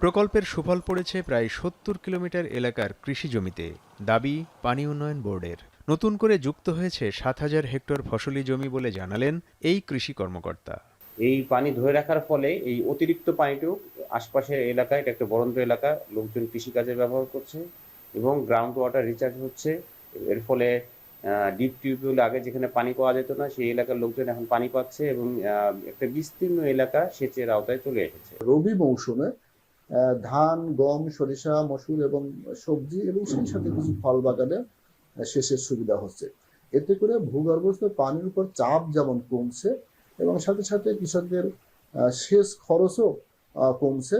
[SPEAKER 2] প্রকল্পের সুফল পড়েছে প্রায় 70 কিলোমিটার এলাকার কৃষি জমিতে, দাবি পানি উন্নয়ন বোর্ডের। নতুন করে যুক্ত হয়েছে 7,000 হেক্টর ফসলি জমি বলে জানালেন এই কৃষি কর্মকর্তা।
[SPEAKER 27] এই পানি ধরে রাখার ফলে এই অতিরিক্ত পানিটুকু আশপাশের এলাকায়, এটা একটা বরন্দ এলাকা, লোকজন কৃষিকাজে ব্যবহার করছে এবং গ্রাউন্ড ওয়াটার রিচার্জ হচ্ছে। এর ফলে ডিপ টিউবওয়েল আগে যেখানে পানি পাওয়া যেত না, সেই এলাকার লোকজন এখন পানি পাচ্ছে এবং একটা বিস্তীর্ণ এলাকা সেচের আওতায় চলে এসেছে।
[SPEAKER 28] রবি মৌসুমে ধান, গম, সরিষা, মসুর এবং সবজি এবং সেই সাথে কিছু ফল বাগানে সেচের সুবিধা হচ্ছে। এতে করে ভূগর্ভস্থ পানির উপর চাপ যেমন কমছে এবং সাথে সাথে কৃষকদের সেচ খরচও কমছে।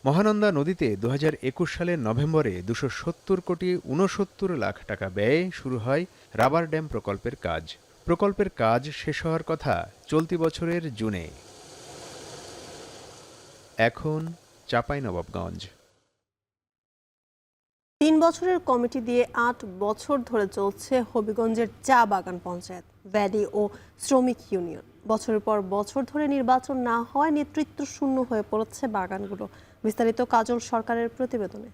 [SPEAKER 2] মহানন্দা নদীতে 2021 সালের নভেম্বরে 270 কোটি 69 লাখ টাকা ব্যয়ে শুরু হয় রাবার ড্যাম প্রকল্পের কাজ। প্রকল্পের কাজ শেষ হওয়ার কথা চলতি বছরের জুনে। এখন চাঁপাইনবাবগঞ্জ।
[SPEAKER 1] 3 বছরের কমিটি দিয়ে 8 বছর ধরে চলছে হবিগঞ্জের চা বাগান পঞ্চায়েত, ভ্যালি ও শ্রমিক ইউনিয়ন। বছরের পর বছর ধরে নির্বাচন না হওয়ায় নেতৃত্ব শূন্য হয়ে পড়েছে বাগানগুলো। বিস্তারিত কাজল সরকারের প্রতিবেদনে।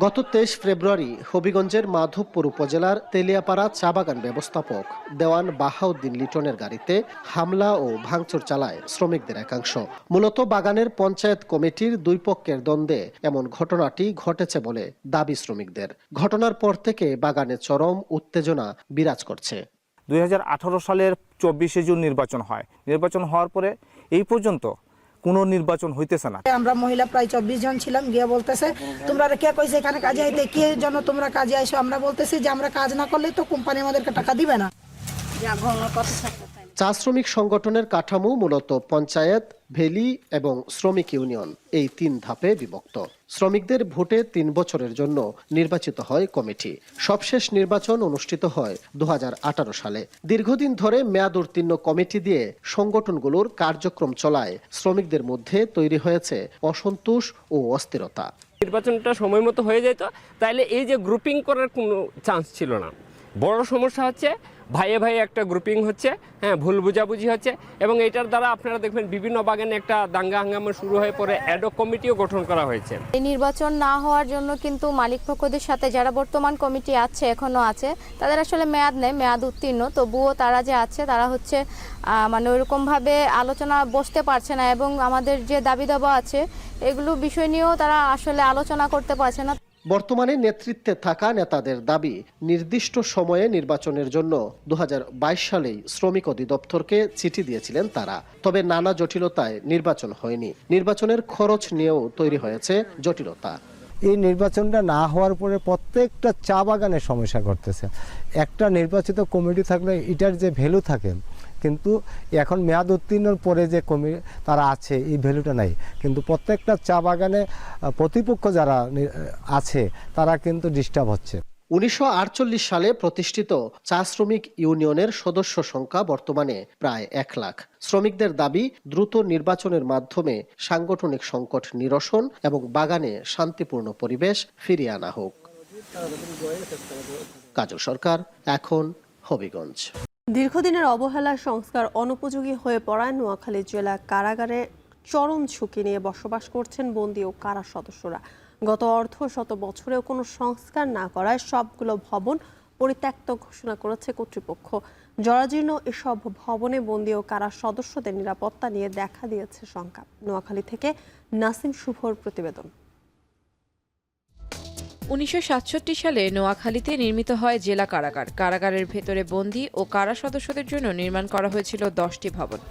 [SPEAKER 4] গত 23 ফেব্রুয়ারি হবিগঞ্জের মাধবপুর উপজেলার তেলিয়াপাড়া চা বাগান ব্যবস্থাপক দেওয়ান বাহাউদ্দিন লিটনের গাড়িতে হামলা ও ভাঙচুর চালায় শ্রমিকদের একাংশ। মূলত বাগানের পঞ্চায়েত কমিটির দুই পক্ষের দ্বন্দ্বে এমন ঘটনাটি ঘটেছে বলে দাবি শ্রমিকদের। ঘটনার পর থেকে বাগানে চরম উত্তেজনা বিরাজ করছে।
[SPEAKER 5] 2018 সালের 24শে জুন নির্বাচন হয়। নির্বাচন হওয়ার পরে এই পর্যন্ত কোনো নির্বাচন হইতেছে না।
[SPEAKER 6] আমরা মহিলা প্রায় 24 জন ছিলাম, গিয়ে বলতেছে তোমরা কে কইছে এখানে কাজে আইতে, কে যেন তোমরা কাজে আইসো। আমরা বলতেছি যে আমরা কাজ না করলে তো কোম্পানি আমাদেরকে টাকা দিবে না।
[SPEAKER 4] চা শ্রমিক সংগঠনের কাঠামো মূলত পঞ্চায়েত, ভ্যালি এবং শ্রমিক ইউনিয়ন এই 3 ধাপে বিভক্ত। শ্রমিকদের ভোটে 3 বছরের জন্য নির্বাচিত হয় কমিটি। সবশেষ নির্বাচন অনুষ্ঠিত হয় 2018 সালে। দীর্ঘদিন ধরে মেয়াদ উত্তীর্ণ কমিটি দিয়ে সংগঠনগুলোর কার্যক্রম চলায় শ্রমিকদের মধ্যে তৈরি হয়েছে অসন্তোষ ও অস্থিরতা।
[SPEAKER 8] নির্বাচনটা সময় মতো হয়ে যেত, তাইলে এই যে গ্রুপিং করার কোনো চান্স ছিল না। বড় সমস্যা হচ্ছে ভাইয়ে ভাইয়ে একটা গ্রুপিং হচ্ছে, ভুল বুঝাবুঝি হচ্ছে, এবং এটার দ্বারা আপনারা দেখবেন বিভিন্ন বাগানে একটা দাঙ্গা হাঙ্গামা শুরু হয়ে পড়ে অ্যাডহক কমিটিও গঠন করা হয়েছে।
[SPEAKER 10] এই নির্বাচন না হওয়ার জন্য কিন্তু মালিক পক্ষদের সাথে যারা বর্তমান কমিটি আছে, এখনো আছে, তাদের আসলে মেয়াদ নেই, মেয়াদ উত্তীর্ণ, তবুও তারা যে আছে তারা হচ্ছে মানে ওইরকমভাবে আলোচনা বসতে পারছে না, এবং আমাদের যে দাবি দাবা আছে এগুলো বিষয় নিয়েও তারা আসলে আলোচনা করতে পারছে না।
[SPEAKER 4] বর্তমানে নেতৃত্বে থাকা নেতাদের দাবি, নির্দিষ্ট সময়ে নির্বাচনের জন্য 2022 সালেই শ্রমিক অধিদপ্তরকে চিঠি দিয়েছিলেন তারা। তবে নানা জটিলতায় নির্বাচন হয়নি। নির্বাচনের খরচ নিয়েও তৈরি হয়েছে জটিলতা।
[SPEAKER 11] এই নির্বাচনটা না হওয়ার পরে প্রত্যেকটা চা বাগানের সমস্যা ঘটতেছে। একটা নির্বাচিত কমিটি থাকলে এটার যে ভ্যালু থাকে, কিন্তু এখন মেয়াদ উত্তীর্ণর পরে যে কমিটি তারা আছে এই ভ্যালুটা নাই। কিন্তু প্রত্যেকটা চা বাগানে প্রতিপক্ষ যারা আছে তারা কিন্তু ডিস্টার্ব হচ্ছে।
[SPEAKER 4] 1948 সালে প্রতিষ্ঠিত চা শ্রমিক ইউনিয়নের সদস্য সংখ্যা বর্তমানে প্রায় 1 লাখ। শ্রমিকদের দাবি, দ্রুত নির্বাচনের মাধ্যমে সাংগঠনিক সংকট নিরসন এবং বাগানে শান্তিপূর্ণ পরিবেশ ফিরিয়ে আনা হোক। কাজল সরকার, এখন হবিগঞ্জ।
[SPEAKER 1] দীর্ঘদিনের অবহেলায় সংস্কার অনুপযোগী হয়ে পড়ায় নোয়াখালী জেলা কারাগারে চরম ঝুঁকি নিয়ে বসবাস করছেন বন্দী ও কারা সদস্যরা। গত অর্ধশত বছরেও কোনো সংস্কার না করায় সবগুলো ভবন পরিত্যক্ত ঘোষণা করেছে কর্তৃপক্ষ। জরাজীর্ণ এসব ভবনে বন্দী ও কারা সদস্যদের নিরাপত্তা নিয়ে দেখা দিয়েছে শঙ্কা। নোয়াখালী থেকে নাসিম শুভর প্রতিবেদন।
[SPEAKER 12] 1967 সালে নোয়াখালীতে নির্মিত হয় জেলা কারাগার। কারাগারের ভেতরে বন্দী ও কারা সদস্যদের জন্য নির্মাণ করা হয়েছিল 10টি ভবন।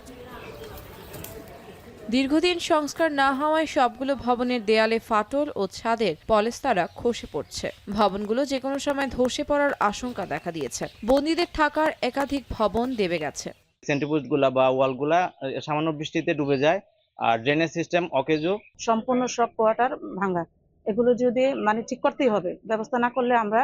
[SPEAKER 12] দীর্ঘদিন সংস্কার না হওয়ায় সবগুলো ভবনের দেয়ালে ফাটল ও ছাদের পলেস্তারা খসে পড়ছে। ভবনগুলো যে কোনো সময় ধসে পড়ার আশঙ্কা দেখা দিয়েছে। বন্দীদের থাকার একাধিক ভবন দেবে গেছে।
[SPEAKER 13] সেন্ট্রিফিউজগুলা বা ওয়ালগুলা সামান্য বৃষ্টিতে ডুবে যায়, আর ড্রেনেজ সিস্টেম অকেজো।
[SPEAKER 6] সম্পূর্ণ সব কোয়ার্টার ভাঙা, এগুলো যদি মানে ঠিক করতেই হবে, ব্যবস্থা না করলে আমরা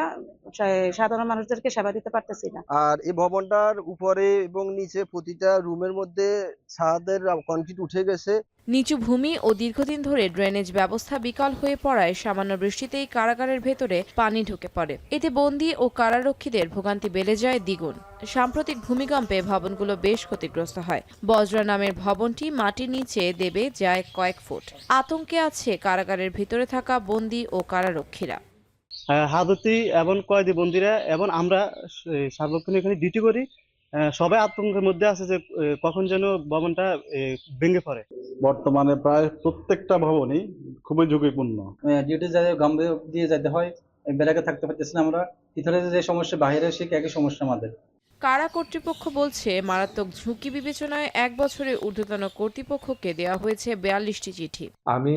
[SPEAKER 6] সাধারণ মানুষদেরকে সেবা দিতে পারতেছি না।
[SPEAKER 29] আর এই ভবনটার উপরে এবং নিচে প্রতিটা রুমের মধ্যে ছাদের কংক্রিট উঠে গেছে।
[SPEAKER 12] নিচু ভূমি ও দীর্ঘদিন ধরে ড্রেনেজ ব্যবস্থা বিকল হয়ে পড়ায় সামান্য বৃষ্টিতেই কারাগারের ভেতরে পানি ঢুকে পড়ে। এতে বন্দী ও কারারক্ষীদের ভোগান্তি বেড়ে যায় দ্বিগুণ। সাম্প্রতিক ভূমিকম্পে ভবনগুলো বেশ ক্ষতিগ্রস্ত হয়। বজরা নামের ভবনটি মাটির নিচে দেবে যায় কয়েক ফুট। আতঙ্কে আছে কারাগারের ভিতরে থাকা বন্দী ও কারারক্ষীরা।
[SPEAKER 13] হাজতি এবং কয়েদি বন্দীরা এবং আমরা সার্বক্ষণিক এখানে ডিউটি করি, সবাই আতঙ্কের মধ্যে আছে যে কখন যেন ভবনটা ভেঙে পড়ে।
[SPEAKER 30] বর্তমানে প্রায় প্রত্যেকটা ভবনই খুবই ঝুঁকিপূর্ণ।
[SPEAKER 31] ডিউটি গাম্বে দিয়ে যেতে হয়, বেলাকে থাকতে পারতেছি না আমরা। ভিতরে যে সমস্যা, বাইরে সে একই সমস্যা আমাদের।
[SPEAKER 12] কারা কর্তৃপক্ষ বলছে, মারাত্মক ঝুঁকি বিবেচনায় 1 বছরের ঊর্ধ্বতন কর্তৃপক্ষকে দেওয়া হয়েছে 42টি চিঠি।
[SPEAKER 32] আমি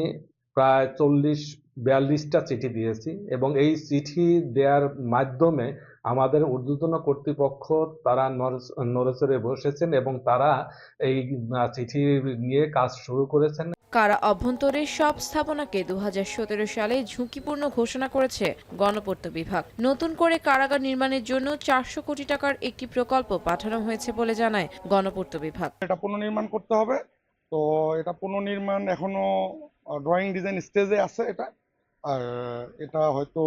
[SPEAKER 7] প্রায় 40-42টা চিঠি দিয়েছি এবং এই চিঠি দেওয়ার মাধ্যমে আমাদের ঊর্ধ্বতন কর্তৃপক্ষ তারা নড়েচড়ে বসেছেন এবং তারা এই চিঠি নিয়ে কাজ শুরু করেছেন।
[SPEAKER 12] কারা অভ্যন্তরে সব স্থাপনাকে 2017 সালে ঝুঁকিপূর্ণ ঘোষণা করেছে গণপূর্ত বিভাগ। নতুন করে কারাগার নির্মাণের জন্য 400 কোটি টাকার একটি প্রকল্প পাঠানো হয়েছে বলে জানায় গণপূর্ত বিভাগ।
[SPEAKER 9] এটা পুনর্নির্মাণ করতে হবে, তো এটা পুনর্নির্মাণ এখনো ড্রয়িং ডিজাইন স্টেজে আছে এটা, আর এটা হয়তো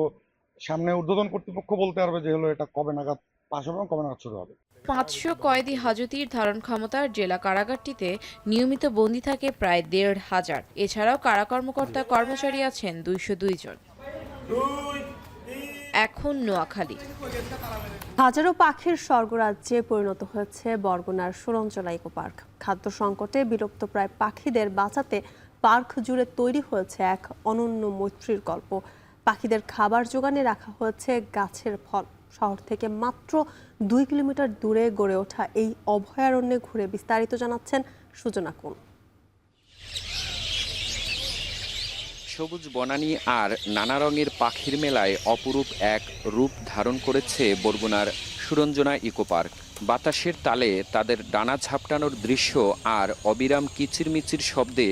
[SPEAKER 9] সামনে ঊর্ধ্বতন কর্তৃপক্ষ বলতে পারবে যে হলো এটা কবে নাগাদ পাশ হবে এবং কবে নাগাদ শুরু হবে।
[SPEAKER 12] 500 কয়েদি হাজতির ধারণ ক্ষমতার জেলা কারাগারটিতে নিয়মিত বন্দী থাকে প্রায় 1,500। এছাড়াও কারা কর্মকর্তা কর্মচারী আছেন 202 জন। এখন নোয়াখালী।
[SPEAKER 1] হাজারো পাখির স্বর্গরাজ্যে পরিণত হয়েছে বরগুনার সুরঞ্জনা ইকো পার্ক। খাদ্য সংকটে বিলুপ্ত প্রায় পাখিদের বাঁচাতে পার্ক জুড়ে তৈরি হয়েছে এক অনন্য মৈত্রীর গল্প। পাখিদের খাবার জোগানে রাখা হয়েছে গাছের ফল। শহর থেকে মাত্র 2 কিলোমিটার দূরে গড়ে ওঠা এই অভয়ারণ্যে ঘুরে বিস্তারিত জানাচ্ছেন সুজনা কুন।
[SPEAKER 14] সবুজ বনানী আর নানা রঙের পাখির মেলায় অপরূপ এক রূপ ধারণ করেছে বরগুনার সুরঞ্জনা ইকো পার্ক। বাতাসের তালে তাদের ডানা ঝাপটানোর দৃশ্য আর অবিরাম কিচিরমিচির শব্দে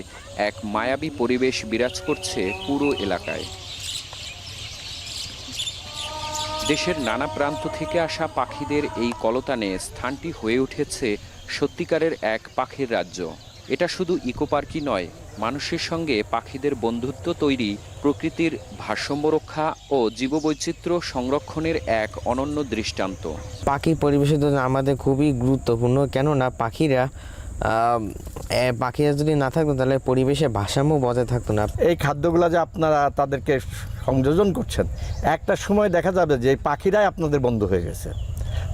[SPEAKER 14] এক মায়াবী পরিবেশ বিরাজ করছে পুরো এলাকায়। দেশের নানা প্রান্ত থেকে আসা পাখিদের এই কলতানে স্থানটি হয়ে উঠেছে সত্যিকারের এক পাখির রাজ্য। এটা শুধু ইকো পার্কই নয়, মানুষের সঙ্গে পাখিদের বন্ধুত্ব তৈরি, প্রকৃতির ভারসাম্য রক্ষা ও জীববৈচিত্র্য সংরক্ষণের এক অনন্য দৃষ্টান্ত।
[SPEAKER 15] পাখি পরিবেশের জন্য আমাদের খুবই গুরুত্বপূর্ণ, কেননা পাখিরা যদি না থাকতো তাহলে পরিবেশে ভারসাম্য বজায় থাকতো না।
[SPEAKER 24] এই খাদ্যগুলো যে আপনারা তাদেরকে সংযোজন করছেন, একটা সময় দেখা যাবে যে এই পাখিরাই আপনাদের বন্ধু হয়ে গেছে।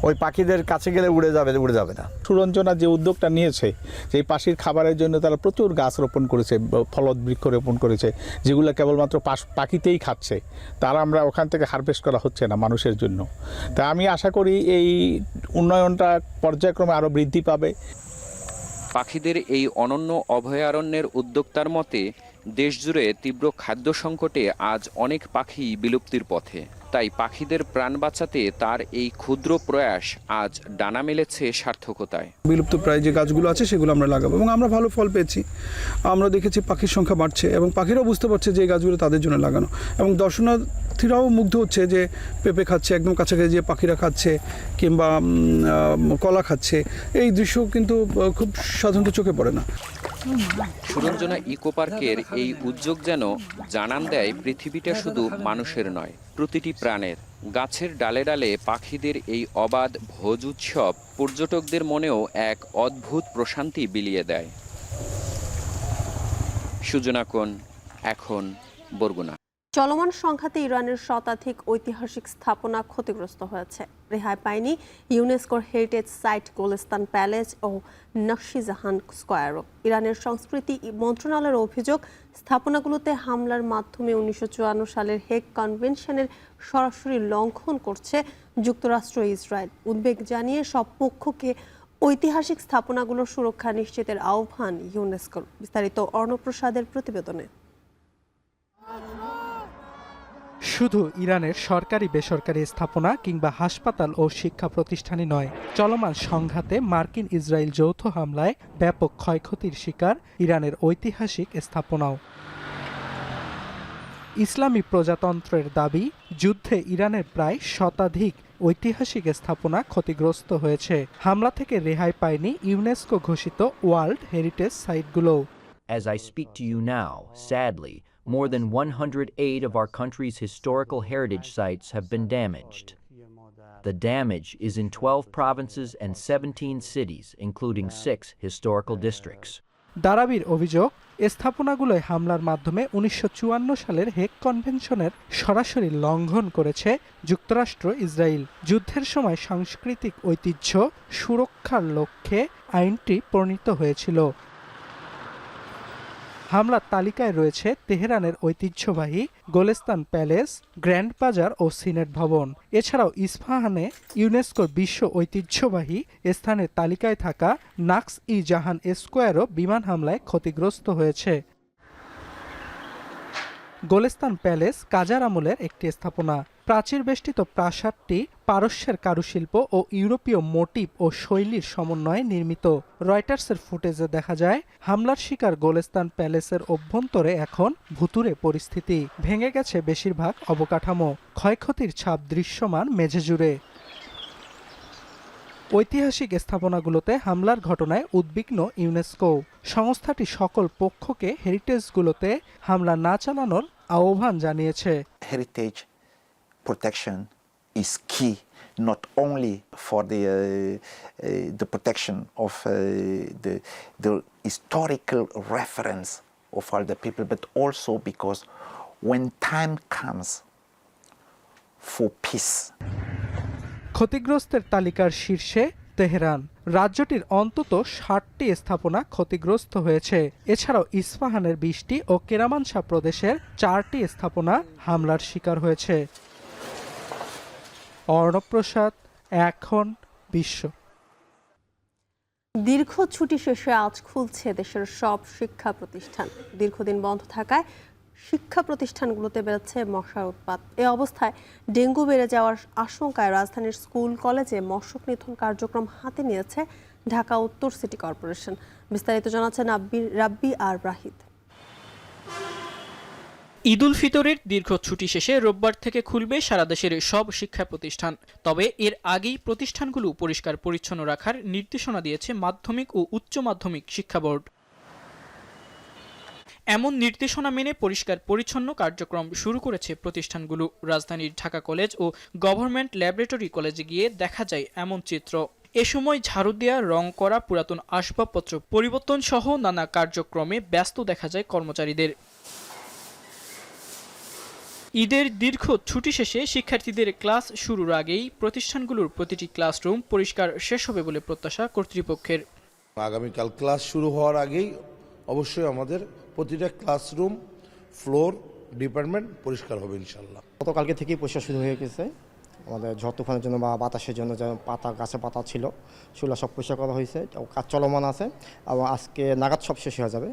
[SPEAKER 24] ওই পাখিদের কাছে গেলে উড়ে যাবে না।
[SPEAKER 16] সুরঞ্জনা যে উদ্যোগটা নিয়েছে, যে পাখির খাবারের জন্য তারা প্রচুর গাছ রোপণ করেছে, ফলদ বৃক্ষ রোপণ করেছে, যেগুলো কেবলমাত্র পাখিতেই খাচ্ছে, তারা আমরা ওখান থেকে হারভেস্ট করা হচ্ছে না মানুষের জন্য। তা আমি আশা করি এই উন্নয়নটা পর্যায়ক্রমে আরও বৃদ্ধি পাবে।
[SPEAKER 14] পাখিদের এই অনন্য অভয়ারণ্যের উদ্যোক্তার মতে দেশজুড়ে তীব্র খাদ্য সংকটে আজ অনেক পাখি বিলুপ্তির পথে। তাই পাখিদের প্রাণ বাঁচাতে তার এই ক্ষুদ্র প্রয়াস আজ ডানা মেলেছে সার্থকতায়।
[SPEAKER 17] বিলুপ্ত প্রায় যে গাছগুলো আছে সেগুলো আমরা লাগাবো এবং আমরা ভালো ফল পেয়েছি। আমরা দেখেছি পাখির সংখ্যা বাড়ছে এবং পাখিরাও বুঝতে পারছে যে এই গাছগুলো তাদের জন্য লাগানো, এবং দর্শনার্থীরাও মুগ্ধ হচ্ছে যে পেঁপে খাচ্ছে, একদম কাছাকাছি যে পাখিরা খাচ্ছে কিংবা কলা খাচ্ছে, এই দৃশ্য কিন্তু খুব সাধারণত চোখে পড়ে না।
[SPEAKER 14] সুরঞ্জনা ইকো পার্কের এই উদ্যোগ যেন জানান দেয় পৃথিবীটা শুধু মানুষের নয়, প্রতিটি প্রাণের। গাছের ডালে ডালে পাখিদের এই অবাধ ভোজ উৎসব পর্যটকদের মনেও এক অদ্ভুত প্রশান্তি বিলিয়ে দেয়। সুজনা কোন, এখন বরগুনা।
[SPEAKER 1] চলমান সংঘাতে ইরানের শতাধিক ঐতিহাসিক স্থাপনা ক্ষতিগ্রস্ত হয়েছে। রেহাই পায়নি ইউনেস্কোর হেরিটেজ সাইট গোলিস্তান প্যালেস ও নকশিজাহান স্কয়ারও। ইরানের সংস্কৃতি মন্ত্রণালয়ের অভিযোগ, স্থাপনাগুলোতে হামলার মাধ্যমে 1954 সালের হেগ কনভেনশনের সরাসরি লঙ্ঘন করছে যুক্তরাষ্ট্র ইসরায়েল। উদ্বেগ জানিয়ে সব পক্ষকে ঐতিহাসিক স্থাপনাগুলোর সুরক্ষা নিশ্চিতের আহ্বান ইউনেস্কোর। বিস্তারিত অর্ণপ্রসাদের প্রতিবেদনে।
[SPEAKER 18] শুধু ইরানের সরকারি বেসরকারি স্থাপনা কিংবা হাসপাতাল ও শিক্ষা প্রতিষ্ঠানই নয়, চলমান সংঘাতে মার্কিন ইসরায়েল যৌথ হামলায় ব্যাপক ক্ষয়ক্ষতির শিকার ইরানের ঐতিহাসিক স্থাপনাও। ইসলামী প্রজাতন্ত্রের দাবি, যুদ্ধে ইরানের প্রায় শতাধিক ঐতিহাসিক স্থাপনা ক্ষতিগ্রস্ত হয়েছে। হামলা থেকে রেহাই পায়নি ইউনেস্কো ঘোষিত ওয়ার্ল্ড হেরিটেজ সাইটগুলো।
[SPEAKER 19] As I speak to you now, sadly, more than 108 of our country's historical heritage sites have been damaged. The damage is in 12 provinces and 17 cities, including 6 historical districts.
[SPEAKER 18] দারাবির অভিযোগ, স্থাপনাগুলোয় হামলার মাধ্যমে 1954 সালের Hague কনভেনশনের সরাসরি লঙ্ঘন করেছে যুক্তরাষ্ট্র ইসরায়েল। যুদ্ধের সময় সাংস্কৃতিক ঐতিহ্য সুরক্ষার লক্ষ্যে আইনটি প্রণীত হয়েছিল। হামলার তালিকায় রয়েছে তেহরানের ঐতিহ্যবাহী গোলিস্তান প্যালেস, গ্র্যান্ড বাজার ও সিনেট ভবন। এছাড়াও ইস্পাহানে ইউনেস্কোর বিশ্ব ঐতিহ্যবাহী স্থানের তালিকায় থাকা নাকশ-ই-জাহান স্কয়ারও বিমান হামলায় ক্ষতিগ্রস্ত হয়েছে। গোলেস্তান প্যালেস কাজার আমলের একটি স্থাপনা। প্রাচীর বেষ্টিত প্রাসাদটি পারস্যের কারুশিল্প ও ইউরোপীয় মোটিভ ও শৈলীর সমন্বয়ে নির্মিত। রয়টার্সের ফুটেজে দেখা যায় হামলার শিকার গোলেস্তান প্যালেসের অভ্যন্তরে এখন ভুতুড়ে পরিস্থিতি। ভেঙে গেছে বেশিরভাগ অবকাঠামো, ক্ষয়ক্ষতির ছাপ দৃশ্যমান মেঝে জুড়ে। ঐতিহাসিক স্থাপনাগুলোতে হামলার ঘটনায় উদ্বিগ্ন ইউনেস্কো। সংস্থাটি সকল পক্ষকে হেরিটেজগুলোতে হামলা না চালানোর আহ্বান জানিয়েছে।
[SPEAKER 2] Heritage protection is key not only for the protection of the historical reference of all the people, but also because when time comes for peace.
[SPEAKER 18] ক্ষতিগ্রস্তের তালিকার শীর্ষে তেহরান। রাজ্যটির অন্তত 60টি স্থাপনা ক্ষতিগ্রস্ত হয়েছে। এছাড়াও ইস্পাহানের 20টি ও কেরামানশাহ প্রদেশের 4টি স্থাপনা হামলার শিকার হয়েছে। অর্ণব প্রসাদ, এখন বিশ্ব।
[SPEAKER 1] দীর্ঘ ছুটি শেষে আজ খুলছে দেশের সব শিক্ষা প্রতিষ্ঠান। দীর্ঘদিন বন্ধ থাকায় শিক্ষা প্রতিষ্ঠানগুলোতে বেড়েছে মশার উৎপাত। এ অবস্থায় ডেঙ্গু বেড়ে যাওয়ার আশঙ্কায় রাজধানীর স্কুল কলেজে মশক নিধন কার্যক্রম হাতে নিয়েছে ঢাকা উত্তর সিটি কর্পোরেশন। বিস্তারিত জানাচ্ছেন রাব্বি আর রাহিদ।
[SPEAKER 3] ঈদুল ফিতরের দীর্ঘ ছুটি শেষে রোববার থেকে খুলবে সারা দেশের সব শিক্ষা প্রতিষ্ঠান। তবে এর আগেই প্রতিষ্ঠানগুলো পরিষ্কার পরিচ্ছন্ন রাখার নির্দেশনা দিয়েছে মাধ্যমিক ও উচ্চ মাধ্যমিক শিক্ষা বোর্ড। এমন নির্দেশনা মেনে পরিষ্কার পরিচ্ছন্ন কার্যক্রম শুরু করেছে প্রতিষ্ঠানগুলো। রাজধানীর ঢাকা কলেজ ও গভর্নমেন্ট ল্যাবরেটরি কলেজে গিয়ে দেখা যায় এমন চিত্র। এ সময় ঝাড়ু দেয়া, রং করা, পুরাতন আসবাবপত্র পরিবর্তন সহ নানা কার্যক্রমে ব্যস্ত দেখা যায় কর্মচারীদের। ঈদের দীর্ঘ ছুটি শেষে শিক্ষার্থীদের ক্লাস শুরুর আগেই প্রতিষ্ঠানগুলোর প্রতিটি ক্লাসরুম পরিষ্কার শেষ হবে বলে প্রত্যাশা কর্তৃপক্ষের।
[SPEAKER 5] আগামীকাল ক্লাস শুরু হওয়ার আগেই অবশ্যই আমাদের প্রতিটা ক্লাসরুম, ফ্লোর, ডিপার্টমেন্ট পরিষ্কার হবে ইনশাল্লাহ।
[SPEAKER 20] গতকালকে থেকেই পরিষ্কার শুরু হয়ে গেছে। আমাদের ঝড় তুফানের জন্য বা বাতাসের জন্য যে পাতা, গাছে পাতা ছিল সেগুলো সব পরিষ্কার করা হয়েছে, কাজ চলমান আছে এবং আজকে নাগাদ সব শেষ হয়ে যাবে।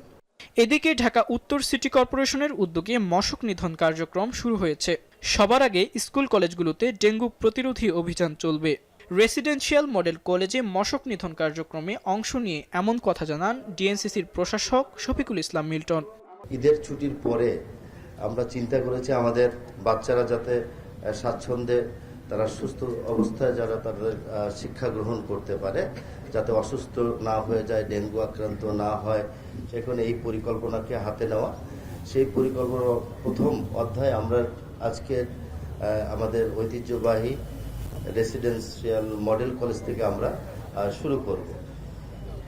[SPEAKER 3] এদিকে ঢাকা উত্তর সিটি কর্পোরেশনের উদ্যোগে মশক নিধন কার্যক্রম শুরু হয়েছে। সবার আগে স্কুল কলেজগুলোতে ডেঙ্গু প্রতিরোধী অভিযান চলবে। রেসিডেন্সিয়াল মডেল কলেজে মশক নিধন কার্যক্রমে অংশ নিয়ে এমন কথা জানান ডিএনসিসির প্রশাসক শফিকুল ইসলাম মিল্টন।
[SPEAKER 21] ঈদের ছুটির পরে আমরা চিন্তা করেছি আমাদের বাচ্চারা যাতে স্বাচ্ছন্দ্যে, তারা সুস্থ অবস্থায় যারা তাদের শিক্ষা গ্রহণ করতে পারে, যাতে অসুস্থ না হয়ে যায়, ডেঙ্গু আক্রান্ত না হয়, সেখানে এই পরিকল্পনাকে হাতে নেওয়া। সেই পরিকল্পনার প্রথম অধ্যায় আমরা আজকে আমাদের ঐতিহ্যবাহী রেসিডেন্সিয়াল মডেল কলেজ থেকে আমরা শুরু করব।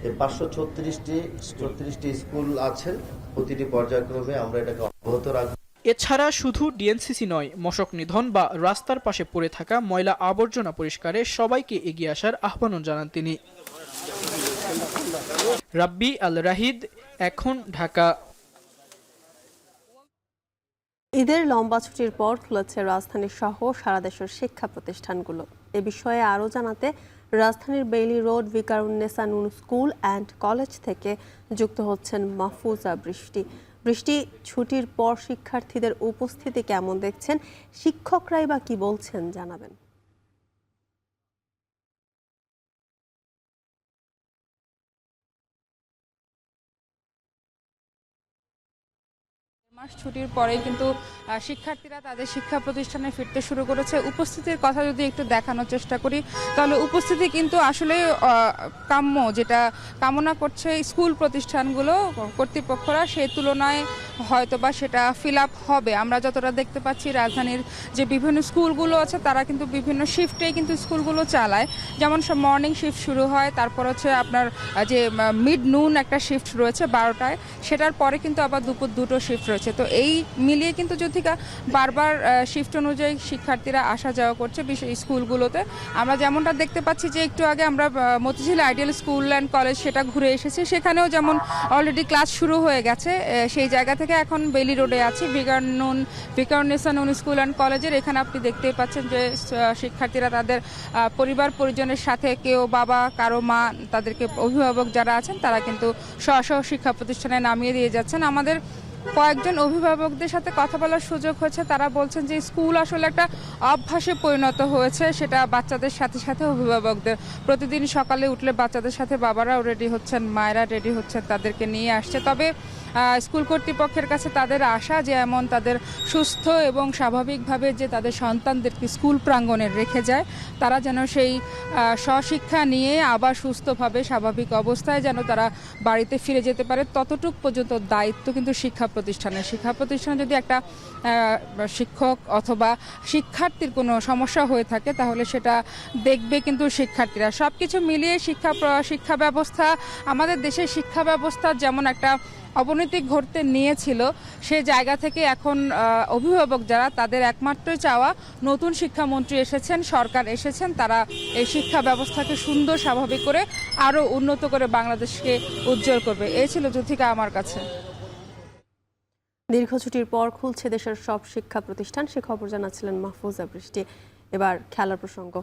[SPEAKER 21] এই 536টি স্কুল আছেন, প্রতিটি পর্যায়ক্রমে আমরা এটাকে অব্যাহত রাখব।
[SPEAKER 3] এছাড়া শুধু ডিএনসিসি নয়, মশক নিধন বা রাস্তার পাশে পড়ে থাকা ময়লা আবর্জনা পরিষ্কারে সবাইকে এগিয়ে আসার আহ্বান জানান তিনি। রাব্বি আল রাহিদ, এখন ঢাকা।
[SPEAKER 1] ঈদের লম্বা ছুটির পর খুলেছে রাজধানী সহ সারা দেশের শিক্ষা প্রতিষ্ঠানগুলো। এ বিষয়ে আরও জানাতে রাজধানীর বেইলি রোড ভিকারুন্নেসা নুন স্কুল অ্যান্ড কলেজ থেকে যুক্ত হচ্ছেন মাহফুজা বৃষ্টি। বৃষ্টি, ছুটির পর শিক্ষার্থীদের উপস্থিতি কেমন দেখছেন, শিক্ষকরাই বা কি বলছেন জানাবেন।
[SPEAKER 22] মাস ছুটির পরে কিন্তু শিক্ষার্থীরা তাদের শিক্ষা প্রতিষ্ঠানে ফিরতে শুরু করেছে। উপস্থিতির কথা যদি একটু দেখানোর চেষ্টা করি, তাহলে উপস্থিতি কিন্তু আসলে কাম্য, যেটা কামনা করছে স্কুল প্রতিষ্ঠানগুলো কর্তৃপক্ষরা, সেই তুলনায় হয়তোবা সেটা ফিল আপ হবে। আমরা যতটা দেখতে পাচ্ছি রাজধানীর যে বিভিন্ন স্কুলগুলো আছে তারা কিন্তু বিভিন্ন শিফটে কিন্তু স্কুলগুলো চালায়। যেমন সব মর্নিং শিফট শুরু হয়, তারপর হচ্ছে আপনার যে মিড নুন একটা শিফট রয়েছে 12টায়, সেটার পরে কিন্তু আবার দুপুর 2টো শিফট রয়েছে। তো এই মিলিয়ে কিন্তু যদি বারবার শিফট অনুযায়ী শিক্ষার্থীরা আসা যাওয়া করছে স্কুলগুলোতে। আমরা যেমনটা দেখতে পাচ্ছি যে একটু আগে আমরা Motijheel ideal school and college সেটা ঘুরে এসেছি, সেখানেও যেমন অলরেডি ক্লাস শুরু হয়ে গেছে। সেই জায়গা থেকে এখন বেইলি রোডে আছি, ভিকারুন্নেসা নুন স্কুল অ্যান্ড কলেজের। এখানে আপনি দেখতেই পাচ্ছেন যে শিক্ষার্থীরা তাদের পরিবার পরিজনের সাথে, কেউ বাবা, কারো মা, তাদেরকে অভিভাবক যারা আছেন তারা কিন্তু স্ব শিক্ষা প্রতিষ্ঠানে নামিয়ে দিয়ে যাচ্ছেন। আমাদের কয়েকজন অভিভাবকদের সাথে কথা বলার সুযোগ হয়েছে। তারা বলছেন যে স্কুল আসলে একটা অভ্যাসে পরিণত হয়েছে, সেটা বাচ্চাদের সাথে সাথে অভিভাবকদের। প্রতিদিন সকালে উঠলে বাচ্চাদের সাথে বাবারাও রেডি হচ্ছেন, মায়েরা রেডি হচ্ছেন, তাদেরকে নিয়ে আসছে। তবে স্কুল কর্তৃপক্ষের কাছে তাদের আশা যে এমন তাদের সুস্থ এবং স্বাভাবিকভাবে যে তাদের সন্তানদেরকে স্কুল প্রাঙ্গণে রেখে যায়, তারা যেন সেই স্বশিক্ষা নিয়ে আবার সুস্থভাবে স্বাভাবিক অবস্থায় যেন তারা বাড়িতে ফিরে যেতে পারে, ততটুক পর্যন্ত দায়িত্ব কিন্তু শিক্ষা প্রতিষ্ঠানে যদি একটা শিক্ষক অথবা শিক্ষার্থীর কোনো সমস্যা হয়ে থাকে তাহলে সেটা দেখবে কিন্তু শিক্ষার্থীরা। সব কিছু মিলিয়ে শিক্ষা ব্যবস্থা, আমাদের দেশের শিক্ষা ব্যবস্থা যেমন একটা অবনতি ঘটতে নিয়েছিল, সে জায়গা থেকে এখন অভিভাবক যারা, তাদের একমাত্রই চাওয়া নতুন শিক্ষামন্ত্রী এসেছেন, সরকার এসেছেন, তারা এই শিক্ষা ব্যবস্থাকে সুন্দর স্বাভাবিক করে আরও উন্নত করে বাংলাদেশকে উজ্জ্বল করবে। এই ছিল যুথিকা আমার কাছে।
[SPEAKER 1] দীর্ঘ ছুটির পর খুলছে দেশের সব শিক্ষা প্রতিষ্ঠান, সে খবর জানাচ্ছিলেন মাহফুজা বৃষ্টি। এবার খেলার প্রসঙ্গ।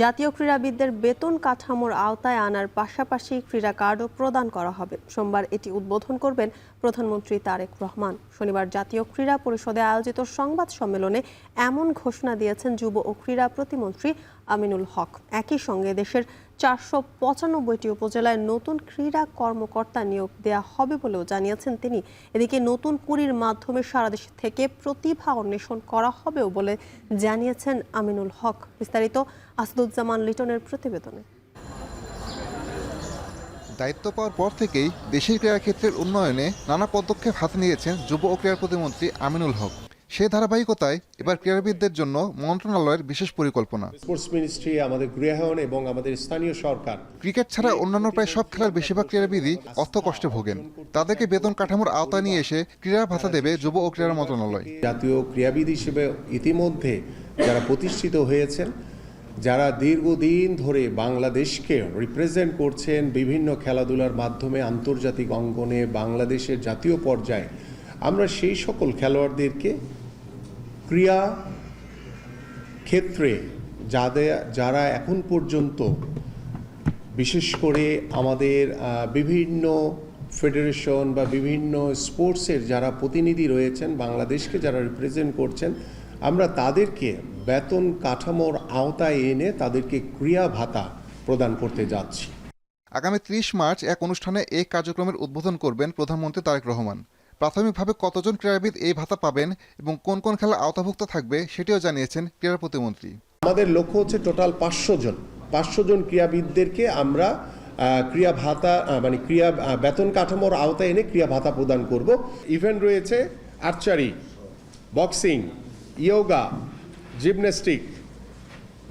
[SPEAKER 1] জাতীয় ক্রীড়াবিদদের বেতন কাঠামোর আওতায় আনার পাশাপাশি ক্রীড়া কার্ডও প্রদান করা হবে। সোমবার এটি উদ্বোধন করবেন প্রধানমন্ত্রী তারেক রহমান। শনিবার জাতীয় ক্রীড়া পরিষদে আয়োজিত সংবাদ সম্মেলনে এমন ঘোষণা দিয়েছেন যুব ও ক্রীড়া প্রতিমন্ত্রী আমিনুল হক। একই সঙ্গে দেশের 495টি উপজেলায় নতুন ক্রীড়া কর্মকর্তা নিয়োগ দেওয়া হবে বলেও জানিয়েছেন তিনি। এদিকে নতুন কুড়ির মাধ্যমে সারা দেশ থেকে প্রতিভা অন্বেষণ করা হবেও বলে জানিয়েছেন আমিনুল হক। বিস্তারিত আসাদুজ্জামান লিটনের প্রতিবেদনে।
[SPEAKER 4] দায়িত্ব পাওয়ার পর থেকেই দেশের ক্রীড়া ক্ষেত্রের উন্নয়নে নানা পদক্ষেপ হাতে নিয়েছেন যুব ও ক্রীড়া প্রতিমন্ত্রী আমিনুল হক। সেই ধারাবাহিকতায় এবার ক্রীড়াবিদদের জন্য মন্ত্রণালয়ের বিশেষ পরিকল্পনা।
[SPEAKER 6] স্পোর্টস মিনিস্ট্রি, আমাদের গৃহায়ন এবং আমাদের স্থানীয় সরকার।
[SPEAKER 4] ক্রিকেট ছাড়া অন্যান্য প্রায় সব খেলার বেশিরভাগ ক্রীড়াবিদই অর্থ কষ্টে ভোগেন। তাদেরকে বেতন কাঠামোর আওতায় নিয়ে এসে ক্রীড়া ভাতা দেবে যুব ও ক্রীড়া মন্ত্রণালয়।
[SPEAKER 6] জাতীয় ক্রীড়াবিদ হিসেবে ইতিমধ্যে যারা প্রতিষ্ঠিত হয়েছেন, যারা দীর্ঘদিন ধরে বাংলাদেশকে রিপ্রেজেন্ট করছেন বিভিন্ন খেলাধুলার মাধ্যমে আন্তর্জাতিক অঙ্গনে, বাংলাদেশের জাতীয় পর্যায়ে, আমরা সেই সকল খেলোয়াড়দেরকে ক্রীড়া ক্ষেত্রে যারা এখন পর্যন্ত বিশেষ করে আমাদের বিভিন্ন ফেডারেশন বা বিভিন্ন স্পোর্টসের যারা প্রতিনিধি রয়েছেন, বাংলাদেশকে যারা রিপ্রেজেন্ট করছেন, আমরা তাদেরকে বেতন কাঠামোর আওতায় এনে তাদেরকে ক্রীড়া ভাতা প্রদান করতে যাচ্ছি।
[SPEAKER 4] আগামী 30 মার্চ এক অনুষ্ঠানে এই কার্যক্রমের উদ্বোধন করবেন প্রধানমন্ত্রী তারেক রহমান। প্রাথমিকভাবে কতজন ক্রীড়াবিদ এই ভাতা পাবেন এবং কোন কোন খেলা আওতাভুক্ত থাকবে সেটিও জানিয়েছেন ক্রীড়া প্রতিমন্ত্রী।
[SPEAKER 6] আমাদের লক্ষ্য হচ্ছে টোটাল 500 জন ক্রীড়াবিদদেরকে আমরা ক্রীড়া ভাতা মানে ক্রীড়া বেতন কাঠামোর আওতায় এনে ক্রীড়া ভাতা প্রদান করব। ইভেন্ট রয়েছে আর্চারি, বক্সিং, ইয়োগা,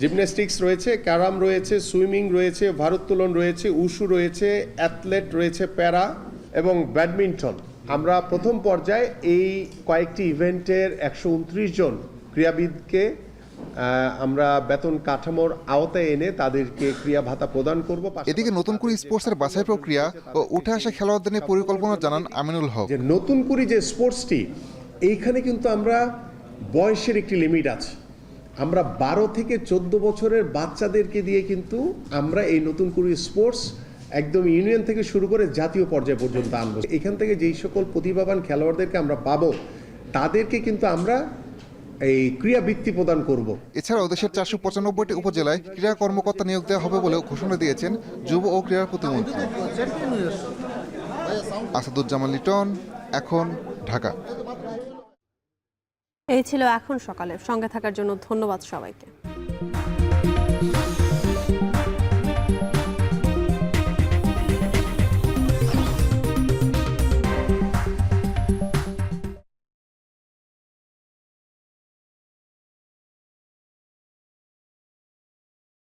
[SPEAKER 6] জিমন্যাস্টিক্স রয়েছে, ক্যারাম রয়েছে, সুইমিং রয়েছে, ভারোত্তোলন রয়েছে, উশু রয়েছে, অ্যাথলেট রয়েছে, প্যারা এবং ব্যাডমিন্টন। আমরা প্রথম পর্যায়ে এই কয়েকটি ইভেন্টের 129 জন ক্রীড়াবিদকে আমরা বেতন কাঠামোর আওতায় এনে তাদেরকে ক্রীড়া ভাতা প্রদান করব।
[SPEAKER 4] এদিকে নতুন করে স্পোর্টসের বাছাই প্রক্রিয়া ও উঠে আসা খেলোয়াড়দের নিয়ে পরিকল্পনা জানান আমিনুল হক।
[SPEAKER 6] যে নতুন করে যে স্পোর্টসটি, এইখানে কিন্তু আমরা বয়সের একটি লিমিট আছে। আমরা 12 থেকে 14 বছরের বাচ্চাদেরকে দিয়ে কিন্তু আমরা এই নতুন করে স্পোর্টস একদম ইউনিয়ন থেকে শুরু করে জাতীয় পর্যায় পর্যন্ত আনবো। এখান থেকে যেই সকল প্রতিভাবান খেলোয়াড়দেরকে আমরা পাবো, তাদেরকে কিন্তু আমরা এই ক্রীড়া বৃত্তি প্রদান করব।
[SPEAKER 4] এছাড়াও দেশের 495টি উপজেলায় ক্রীড়া কর্মকর্তা নিয়োগ দেওয়া হবে বলেও ঘোষণা দিয়েছেন যুব ও ক্রীড়া প্রতিমন্ত্রী। আসাদুজ্জামান লিটন, এখন, ঢাকা।
[SPEAKER 1] এই ছিল এখন সকালে। সঙ্গে থাকার জন্য ধন্যবাদ সবাইকে।